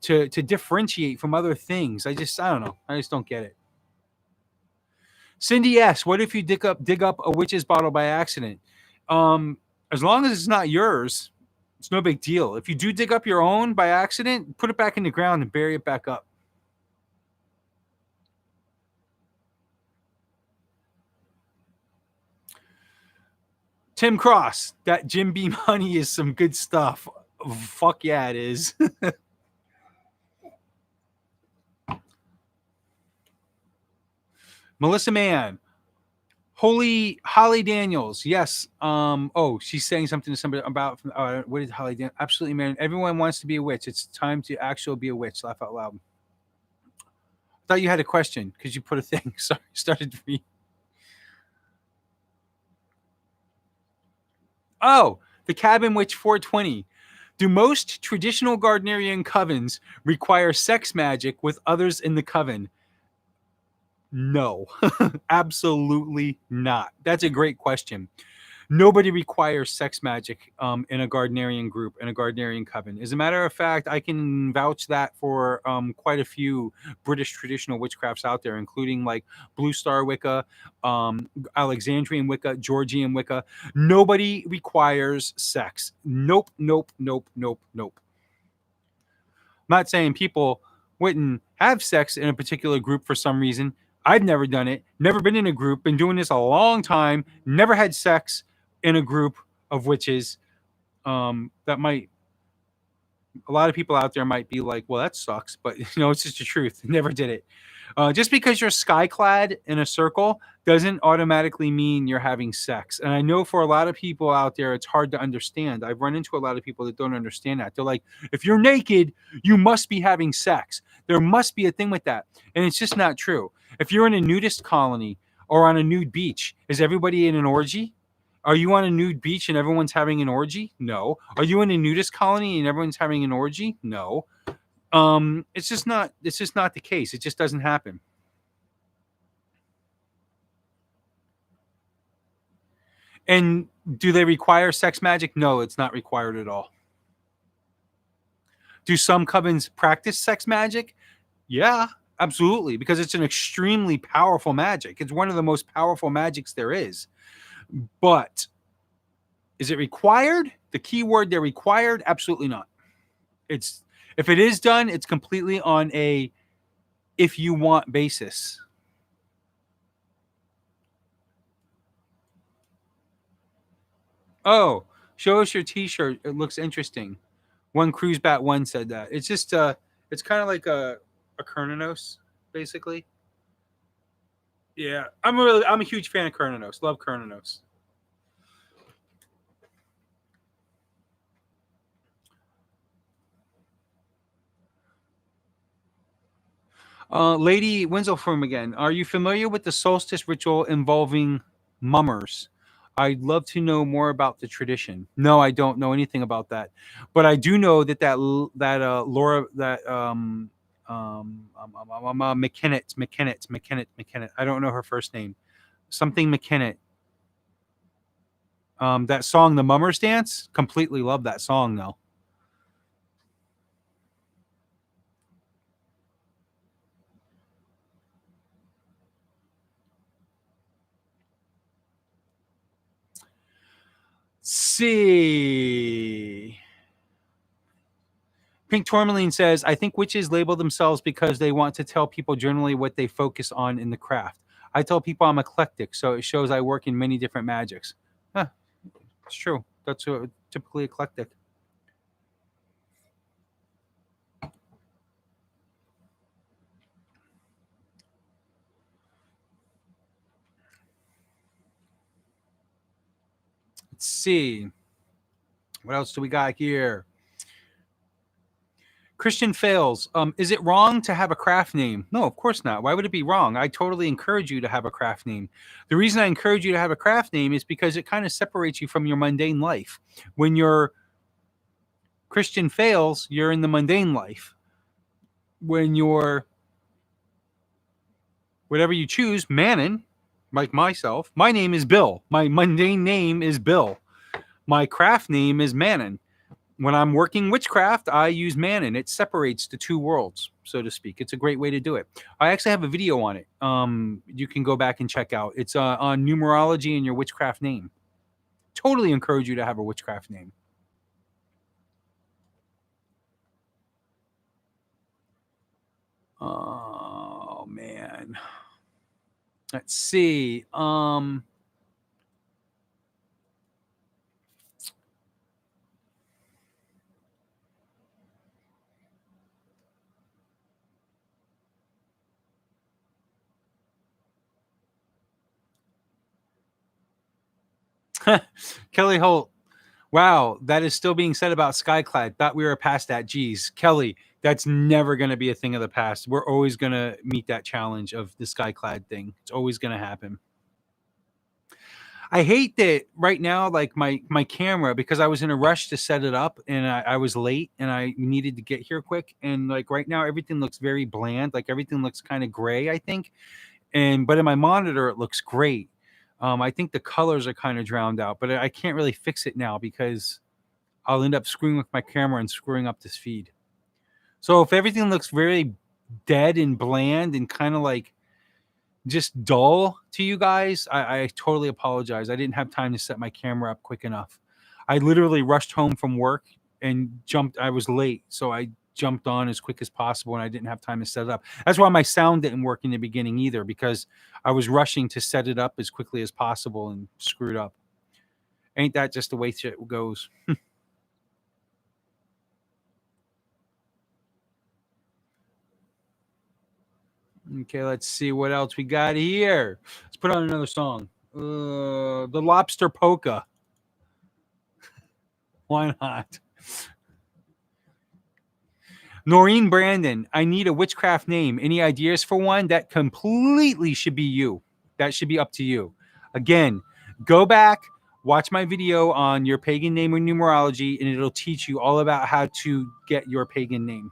to differentiate from other things? I don't know. I just don't get it. Cindy S, what if you dig up a witch's bottle by accident? As long as it's not yours, it's no big deal. If you do dig up your own by accident, put it back in the ground and bury it back up. Tim Cross, that Jim Beam honey is some good stuff. Fuck yeah, it is. Melissa Mann, Holy Holly Daniels, yes. Oh, she's saying something to somebody about what is Holly Daniels? Absolutely, man. Everyone wants to be a witch. It's time to actually be a witch. Laugh out loud. I thought you had a question because you put a thing. Sorry, started to read. Oh, the Cabin Witch 420. Do most traditional Gardnerian covens require sex magic with others in the coven? No, absolutely not. That's a great question. Nobody requires sex magic in a Gardnerian group, in a Gardnerian coven. As a matter of fact, I can vouch that for quite a few British traditional witchcrafts out there, including like Blue Star Wicca, Alexandrian Wicca, Georgian Wicca. Nobody requires sex. Nope, nope, nope, nope, nope. I'm not saying people wouldn't have sex in a particular group for some reason. I've never done it, never been in a group, been doing this a long time, never had sex in a group of witches. That might, a lot of people out there might be like, well, that sucks, but it's just the truth. Never did it. Just because you're skyclad in a circle doesn't automatically mean you're having sex. And I know for a lot of people out there, it's hard to understand. I've run into a lot of people that don't understand that. They're like, if you're naked, you must be having sex. There must be a thing with that. And it's just not true. If you're in a nudist colony or on a nude beach, is everybody in an orgy? Are you on a nude beach and everyone's having an orgy? No. Are you in a nudist colony and everyone's having an orgy? No. It's just not the case. It just doesn't happen. And do they require sex magic? No, it's not required at all. Do some covens practice sex magic? Yeah, absolutely, because it's an extremely powerful magic. It's one of the most powerful magics there is. But is it required? The key word, they're required? Absolutely not. It's, if it is done, it's completely on a if you want basis. Oh, show us your T-shirt. It looks interesting. One cruise bat one said that. It's just it's kind of like a Kernanos, basically. Yeah, I'm a huge fan of Kernanos. Love Kernanos. Lady Winselform again. Are you familiar with the solstice ritual involving mummers? I'd love to know more about the tradition. No, I don't know anything about that, but I do know that Laura McKennitt. I don't know her first name. Something McKennitt. That song, The Mummers Dance. Completely love that song though. See. Pink Tourmaline says, I think witches label themselves because they want to tell people generally what they focus on in the craft. I tell people I'm eclectic, so it shows I work in many different magics. Huh, it's true. That's typically eclectic. Let's see. What else do we got here? Christian fails. Is it wrong to have a craft name? No, of course not. Why would it be wrong? I totally encourage you to have a craft name. The reason I encourage you to have a craft name is because it kind of separates you from your mundane life. When your Christian fails, you're in the mundane life. When you're whatever you choose, Manon, like myself, my name is Bill. My mundane name is Bill. My craft name is Manon. When I'm working witchcraft, I use Manon. It separates the two worlds, so to speak. It's a great way to do it. I actually have a video on it. You can go back and check out. It's on numerology and your witchcraft name. Totally encourage you to have a witchcraft name. Oh man. Let's see. Kelly Holt. Wow, that is still being said about Skyclad. Thought we were past that. Geez, Kelly, that's never going to be a thing of the past. We're always going to meet that challenge of the Skyclad thing. It's always going to happen. I hate that right now, like my camera, because I was in a rush to set it up and I was late and I needed to get here quick. And like right now, everything looks very bland. Like everything looks kind of gray, I think. But in my monitor, it looks great. I think the colors are kind of drowned out, but I can't really fix it now because I'll end up screwing with my camera and screwing up this feed. So if everything looks very dead and bland and kind of like just dull to you guys, I totally apologize. I didn't have time to set my camera up quick enough. I literally rushed home from work and jumped. I was late, so I jumped on as quick as possible and I didn't have time to set it up. That's why my sound didn't work in the beginning either, because I was rushing to set it up as quickly as possible and screwed up. Ain't that just the way shit goes? Okay, let's see what else we got here. Let's put on another song. The Lobster Polka. Why not? Noreen Brandon, I need a witchcraft name. Any ideas for one? That completely should be you. That should be up to you. Again, go back, watch my video on your pagan name or numerology, and it'll teach you all about how to get your pagan name.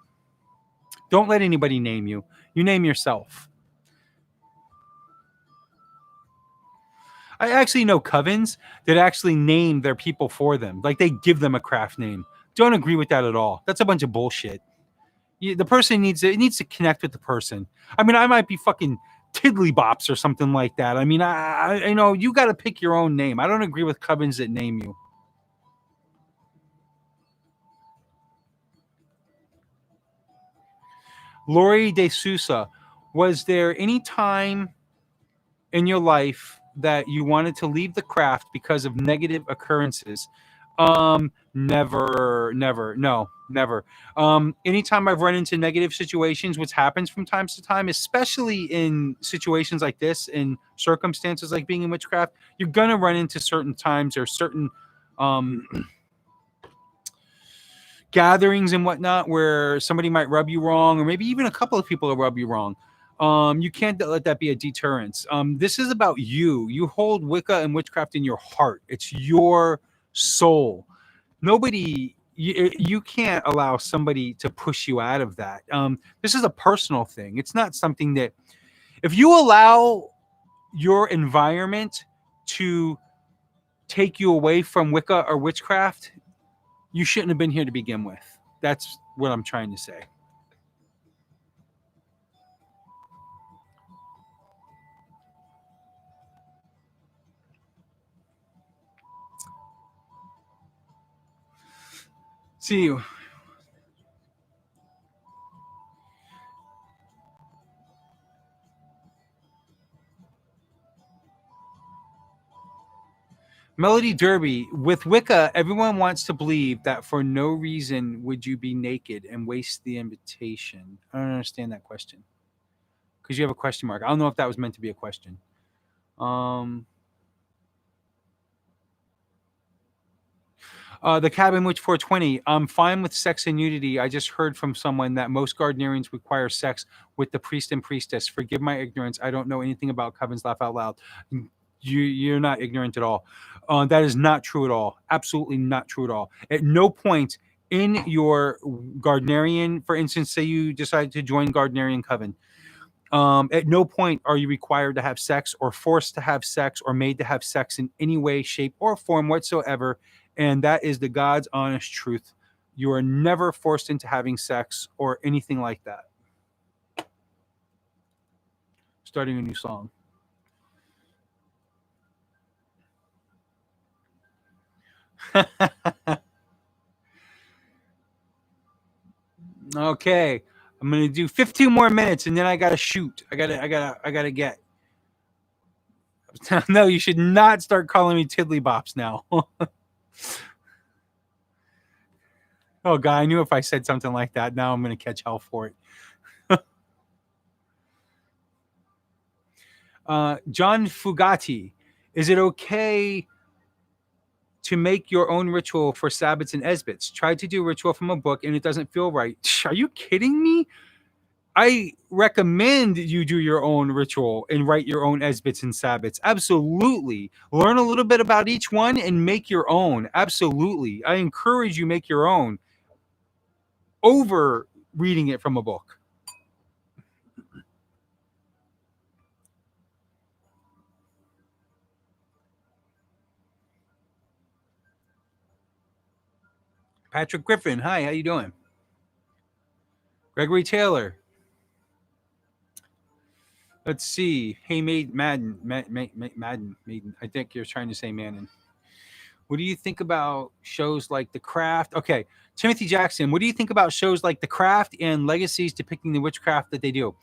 Don't let anybody name you. You name yourself. I actually know covens that actually name their people for them. Like they give them a craft name. Don't agree with that at all. That's a bunch of bullshit. The person needs to connect with the person. I mean, I might be fucking Tiddlybops or something like that. I mean, I know you got to pick your own name. I don't agree with covens that name you. Lori De Sousa, was there any time in your life that you wanted to leave the craft because of negative occurrences? Never, no, never. Anytime I've run into negative situations, which happens from time to time, especially in situations like this, in circumstances like being in witchcraft, you're gonna run into certain times or certain gatherings and whatnot where somebody might rub you wrong, or maybe even a couple of people will rub you wrong. You can't let that be a deterrence. This is about you. You hold Wicca and witchcraft in your heart. It's your soul. Nobody, you can't allow somebody to push you out of that. This is a personal thing. It's not something that, if you allow your environment to take you away from Wicca or witchcraft, you shouldn't have been here to begin with. That's what I'm trying to say. See you. Melody Derby, with Wicca, everyone wants to believe that for no reason would you be naked and waste the invitation. I don't understand that question. Because you have a question mark. I don't know if that was meant to be a question. The Cabin Witch 420. I'm fine with sex and nudity. I just heard from someone that most Gardnerians require sex with the priest and priestess. Forgive my ignorance. I don't know anything about covens. Laugh out loud. You're not ignorant at all. That is not true at all. Absolutely not true at all. At no point in your Gardnerian, for instance, say you decide to join Gardnerian coven, at no point are you required to have sex or forced to have sex or made to have sex in any way, shape, or form whatsoever. And that is the God's honest truth. You are never forced into having sex or anything like that. Starting a new song. Okay. I'm gonna do 15 more minutes and then I gotta shoot. I gotta get. No, you should not start calling me Tiddlybops now. Oh God, I knew if I said something like that, now I'm gonna catch hell for it. John Fugati, is it okay to make your own ritual for Sabbats and Esbits. Try to do ritual from a book and it doesn't feel right. Are you kidding me? I recommend you do your own ritual and write your own Esbits and Sabbats. Absolutely. Learn a little bit about each one and make your own. Absolutely. I encourage you make your own over reading it from a book. Patrick Griffin, hi, how you doing? Gregory Taylor. Let's see. Hey, Madden. I think you're trying to say Manon. What do you think about shows like The Craft? Okay, Timothy Jackson. What do you think about shows like The Craft and Legacies depicting the witchcraft that they do?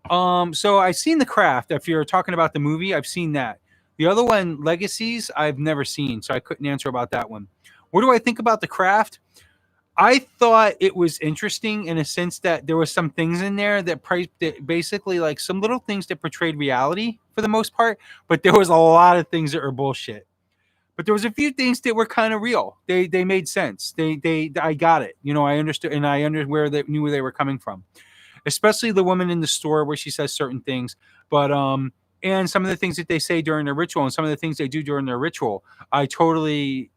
So I've seen The Craft. If you're talking about the movie, I've seen that. The other one, Legacies, I've never seen, so I couldn't answer about that one. What do I think about The Craft? I thought it was interesting in a sense that there were some things in there that basically like some little things that portrayed reality for the most part, but there was a lot of things that were bullshit. But there was a few things that were kind of real. They made sense. I got it. You know, I understood, and I knew where they were coming from. Especially the woman in the store where she says certain things, but and some of the things that they say during their ritual and some of the things they do during their ritual, I totally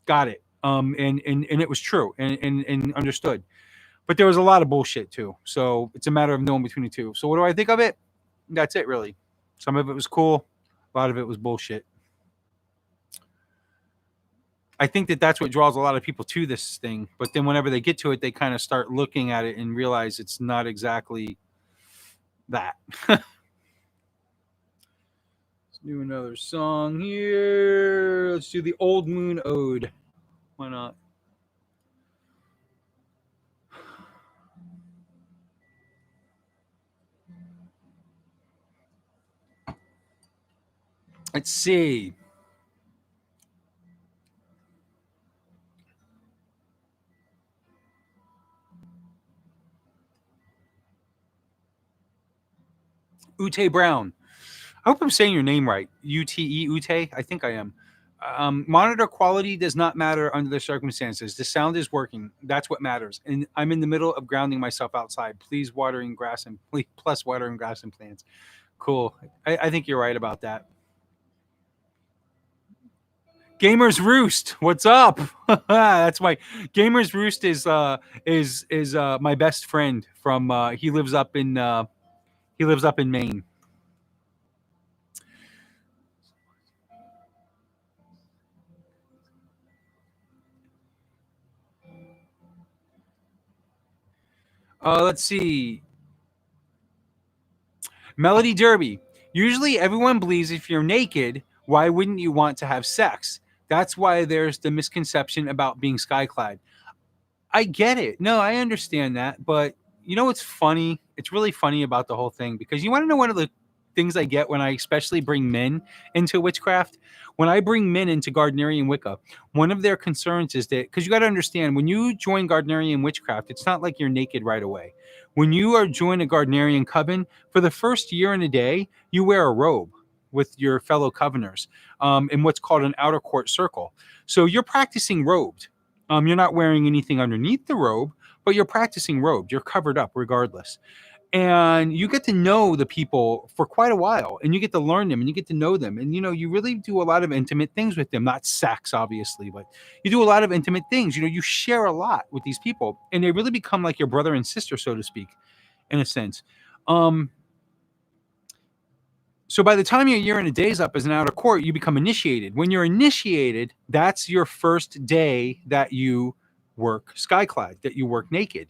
got it. And it was true and understood. But there was a lot of bullshit too. So it's a matter of knowing between the two. So what do I think of it? That's it, really. Some of it was cool. A lot of it was bullshit. I think that that's what draws a lot of people to this thing. But then whenever they get to it, they kind of start looking at it and realize it's not exactly that. Let's do another song here. Let's do the Old Moon Ode. Why not? Let's see. Ute Brown. I hope I'm saying your name right. Ute, Ute? I think I am. Monitor quality does not matter under the circumstances. The sound is working. That's what matters. And I'm in the middle of grounding myself outside. Please watering grass and plus watering grass and plants. Cool. I think you're right about that. Gamers Roost, what's up? That's my Gamers Roost is my best friend from he lives up in Maine. Let's see. Melody Derby. Usually everyone believes if you're naked, why wouldn't you want to have sex? That's why there's the misconception about being Skyclad. I get it. No, I understand that. But you know what's funny? It's really funny about the whole thing because you want to know one of the things I get when I especially bring men into witchcraft? When I bring men into Gardnerian Wicca, one of their concerns is that, because you got to understand, when you join Gardnerian witchcraft, it's not like you're naked right away. When you are join a Gardnerian coven, for the first year and a day, you wear a robe with your fellow coveners in what's called an outer court circle. So you're practicing robed. You're not wearing anything underneath the robe, but you're practicing robed. You're covered up regardless. And you get to know the people for quite a while, and you get to learn them and you get to know them. And, you know, you really do a lot of intimate things with them, not sex, obviously, but you do a lot of intimate things. You know, you share a lot with these people and they really become like your brother and sister, so to speak, in a sense. So by the time your year and a day's up as an outer court, you become initiated. When you're initiated, that's your first day that you work Skyclad, that you work naked.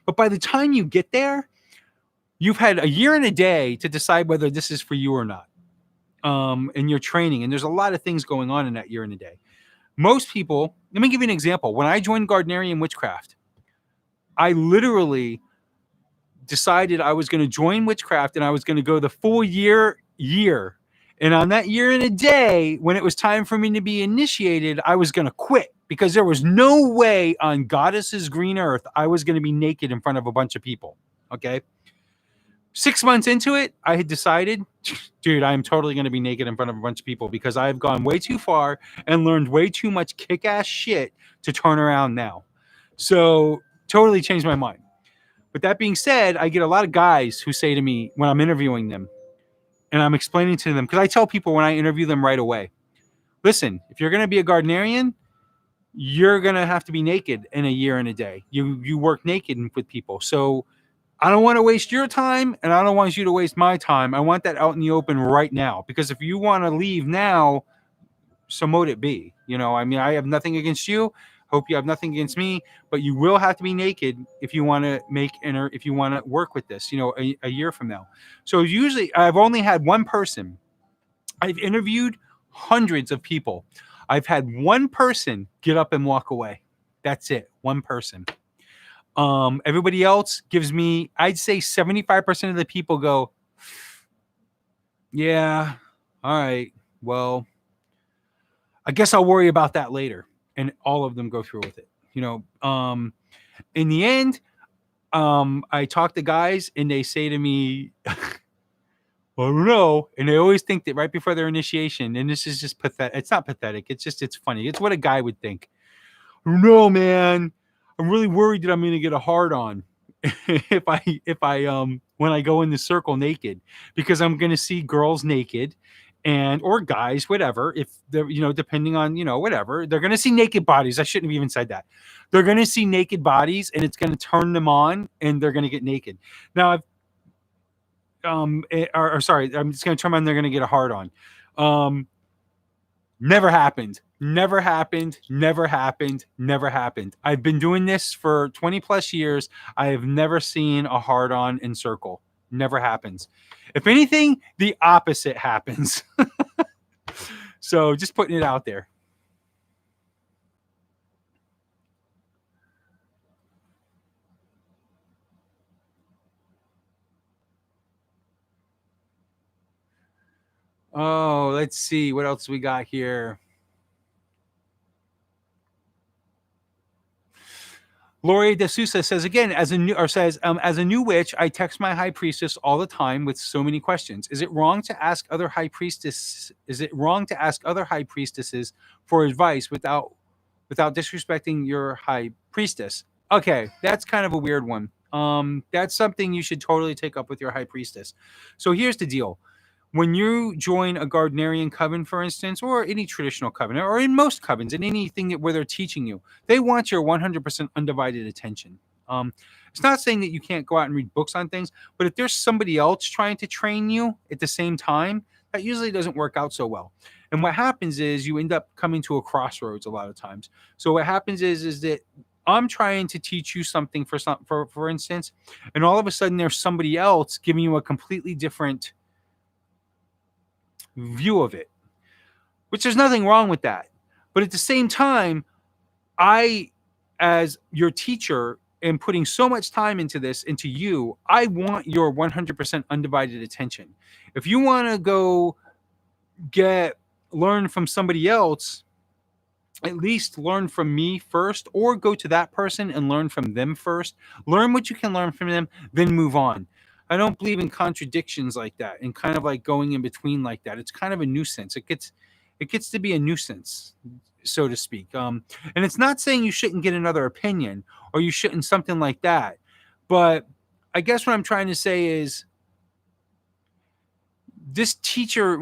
But by the time you get there, you've had a year and a day to decide whether this is for you or not. And you're training, and there's a lot of things going on in that year and a day. Most people, let me give you an example. When I joined Gardnerian Witchcraft, I literally decided I was going to join witchcraft and I was going to go the full year. And on that year and a day, when it was time for me to be initiated, I was going to quit because there was no way on Goddess's green earth I was going to be naked in front of a bunch of people. Okay. 6 months into it, I had decided, dude, I am totally going to be naked in front of a bunch of people because I've gone way too far and learned way too much kick-ass shit to turn around now. So totally changed my mind. But that being said, I get a lot of guys who say to me when I'm interviewing them and I'm explaining to them, because I tell people when I interview them right away, listen, if you're going to be a Gardnerian, you're going to have to be naked in a year and a day. You work naked with people. So I don't want to waste your time and I don't want you to waste my time. I want that out in the open right now. Because if you want to leave now, so mote it be. You know, I mean, I have nothing against you. Hope you have nothing against me, but you will have to be naked if you want to if you want to work with this, you know, a year from now. So usually I've only had one person. I've interviewed hundreds of people. I've had one person get up and walk away. That's it. One person. Everybody else gives me, I'd say 75% of the people go, yeah, all right, well, I guess I'll worry about that later. And all of them go through with it. You know, in the end, I talk to guys and they say to me, I don't know. And they always think that right before their initiation, and this is just pathetic. It's not pathetic. It's funny. It's what a guy would think. No, man, I'm really worried that I'm going to get a hard on if I when I go in the circle naked, because I'm going to see girls naked and or guys, whatever, if they're, you know, depending on, you know, whatever, they're going to see naked bodies. I shouldn't have even said that. They're going to see naked bodies and it's going to turn them on and they're going to get naked. Now I've or sorry, I'm just going to turn them on, they're going to get a hard on. Never happened. Never happened. Never happened. Never happened. I've been doing this for 20 plus years. I have never seen a hard on in circle. Never happens. If anything, the opposite happens. So just putting it out there. Oh, let's see. What else we got here? Laurie De Sousa says again, as a new witch, I text my high priestess all the time with so many questions. Is it wrong to ask other high priestesses? Is it wrong to ask other high priestesses for advice without disrespecting your high priestess? Okay, that's kind of a weird one. That's something you should totally take up with your high priestess. So here's the deal. When you join a Gardnerian coven, for instance, or any traditional coven, or in most covens, in anything where they're teaching you, they want your 100% undivided attention. It's not saying that you can't go out and read books on things, but if there's somebody else trying to train you at the same time, that usually doesn't work out so well. And what happens is you end up coming to a crossroads a lot of times. So what happens is that I'm trying to teach you something for instance, and all of a sudden there's somebody else giving you a completely different view of it, which there's nothing wrong with that. But at the same time, I, as your teacher, am putting so much time into you. I want your 100% undivided attention. If you want to go learn from somebody else, at least learn from me first, or go to that person and learn from them first. Learn what you can learn from them, then move on. I don't believe in contradictions like that and kind of like going in between like that. It's kind of a nuisance. It gets to be a nuisance, so to speak. And it's not saying you shouldn't get another opinion or you shouldn't something like that. But I guess what I'm trying to say is this teacher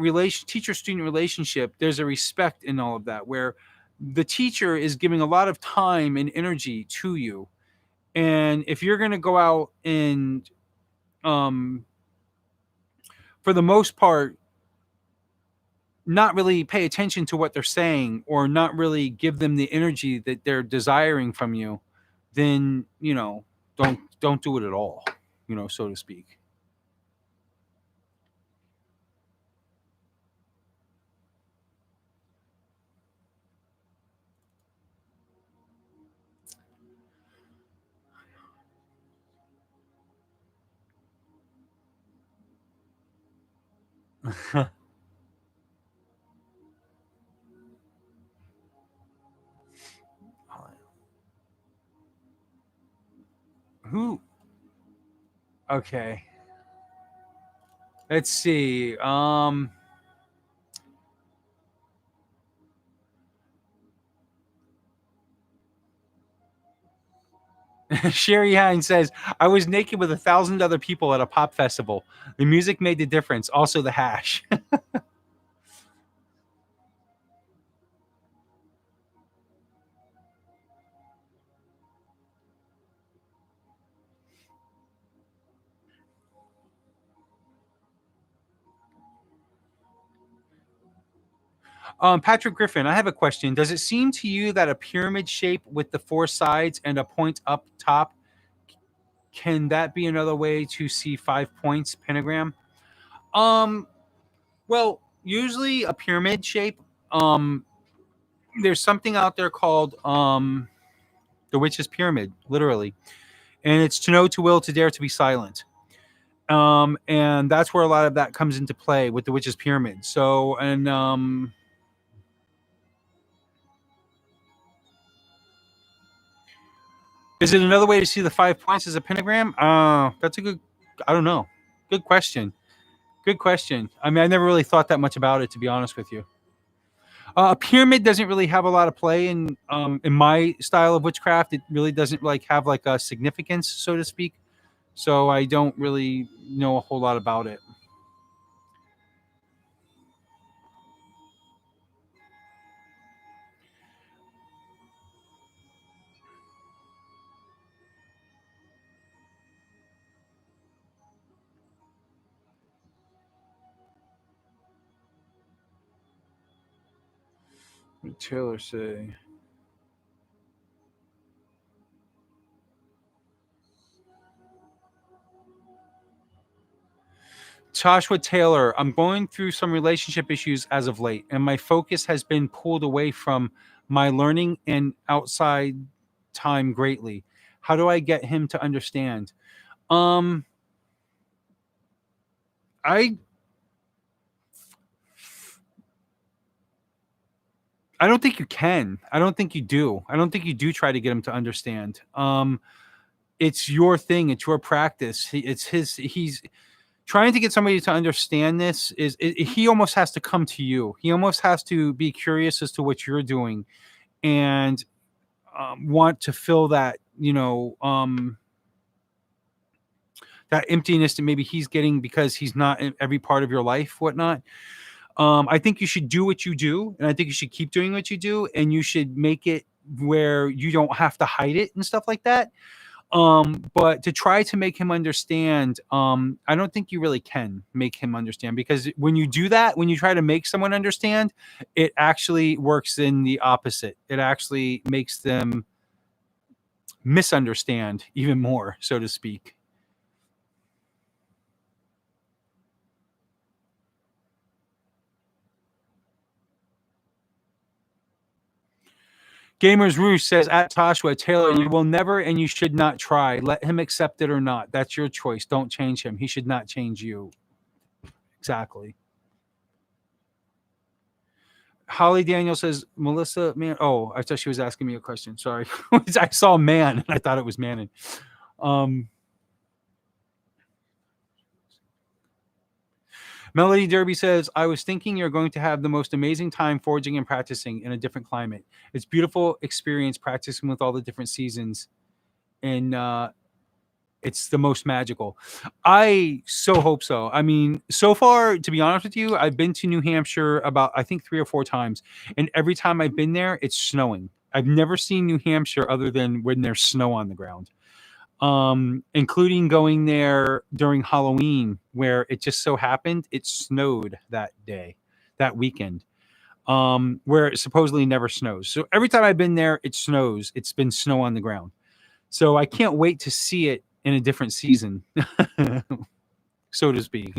student relationship, there's a respect in all of that where the teacher is giving a lot of time and energy to you. And if you're going to go out and for the most part not really pay attention to what they're saying or not really give them the energy that they're desiring from you, then, you know, don't do it at all, you know, so to speak. Who? Okay. Let's see. Sherry Hines says, I was naked with 1,000 other people at a pop festival. The music made the difference. Also the hash. Patrick Griffin, I have a question. Does it seem to you that a pyramid shape with the four sides and a point up top, can that be another way to see 5 points pentagram? Um, well, usually a pyramid shape, um, there's something out there called the witch's pyramid, literally. And it's to know, to will, to dare, to be silent. And that's where a lot of that comes into play with the witch's pyramid. So, and is it another way to see the 5 points as a pentagram? That's a good, I don't know. Good question. Good question. I mean, I never really thought that much about it, to be honest with you. A pyramid doesn't really have a lot of play in my style of witchcraft. It really doesn't like have like a significance, so to speak. So I don't really know a whole lot about it. What did Taylor say? Joshua Taylor, I'm going through some relationship issues as of late, and my focus has been pulled away from my learning and outside time greatly. How do I get him to understand? Um, I I don't think you can. I don't think you do. I don't think you do try to get him to understand. It's your thing. It's your practice. It's his. He's trying to get somebody to understand this. He almost has to come to you. He almost has to be curious as to what you're doing and want to fill that. That emptiness that maybe he's getting because he's not in every part of your life, whatnot. I think you should do what you do, and I think you should keep doing what you do, and you should make it where you don't have to hide it and stuff like that. But to try to make him understand, I don't think you really can make him understand, because when you do that, when you try to make someone understand, it actually works in the opposite. It actually makes them misunderstand even more, so to speak. Gamers Roost says at Toshua Taylor, you will never and you should not try. Let him accept it or not. That's your choice. Don't change him. He should not change you. Exactly. Holly Daniel says, Melissa, man. Oh, I thought she was asking me a question. Sorry. I saw man and I thought it was Manning. Um, Melody Derby says, I was thinking you're going to have the most amazing time forging and practicing in a different climate. It's beautiful experience practicing with all the different seasons. And it's the most magical. I so hope so. I mean, so far, to be honest with you, I've been to New Hampshire about, I think, 3 or 4 times. And every time I've been there, it's snowing. I've never seen New Hampshire other than when there's snow on the ground. Including going there during Halloween, where it just so happened it snowed that day, that weekend, where it supposedly never snows. So every time I've been there, it snows. It's been snow on the ground. So I can't wait to see it in a different season, so to speak.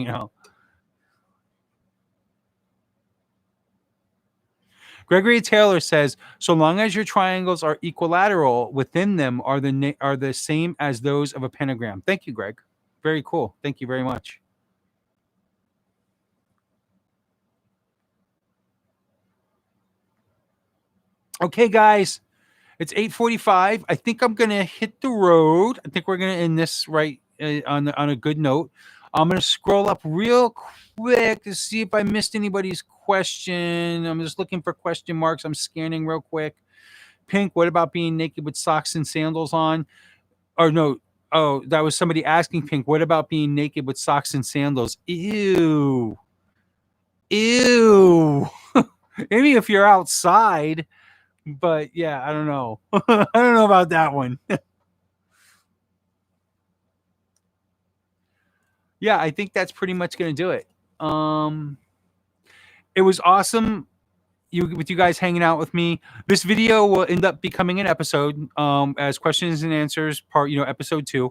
Gregory Taylor says, so long as your triangles are equilateral within them are the same as those of a pentagram. Thank you, Greg. Very cool. Thank you very much. Okay, guys, it's 8:45. I think I'm gonna hit the road. I think we're gonna end this right on a good note. I'm going to scroll up real quick to see if I missed anybody's question. I'm just looking for question marks. I'm scanning real quick. Pink, what about being naked with socks and sandals on? Or no, oh, that was somebody asking Pink, what about being naked with socks and sandals? Ew. Ew. Maybe if you're outside, but yeah, I don't know. I don't know about that one. Yeah, I think that's pretty much going to do it. It was awesome with you guys hanging out with me. This video will end up becoming an episode as questions and answers part, episode 2.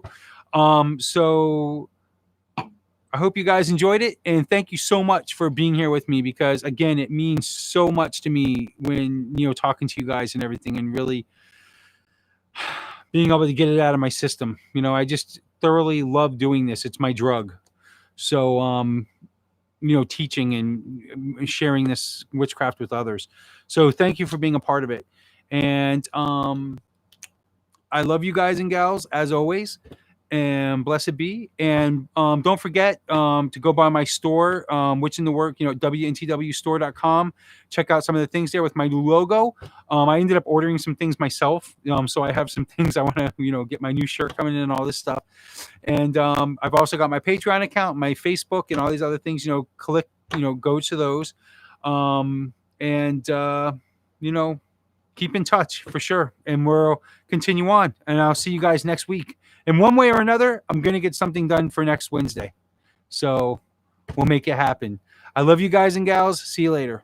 So I hope you guys enjoyed it, and thank you so much for being here with me, because again, it means so much to me when, talking to you guys and everything, and really being able to get it out of my system. I just thoroughly love doing this. It's my drug. So, teaching and sharing this witchcraft with others. So thank you for being a part of it. And I love you guys and gals as always. And blessed be. And don't forget to go by my store, Witch in the Work, WNTWstore.com. Check out some of the things there with my new logo. I ended up ordering some things myself. So I have some things I want to, get my new shirt coming in and all this stuff. And I've also got my Patreon account, my Facebook, and all these other things. Click, go to those. Keep in touch for sure. And we'll continue on. And I'll see you guys next week. In one way or another, I'm going to get something done for next Wednesday. So we'll make it happen. I love you guys and gals. See you later.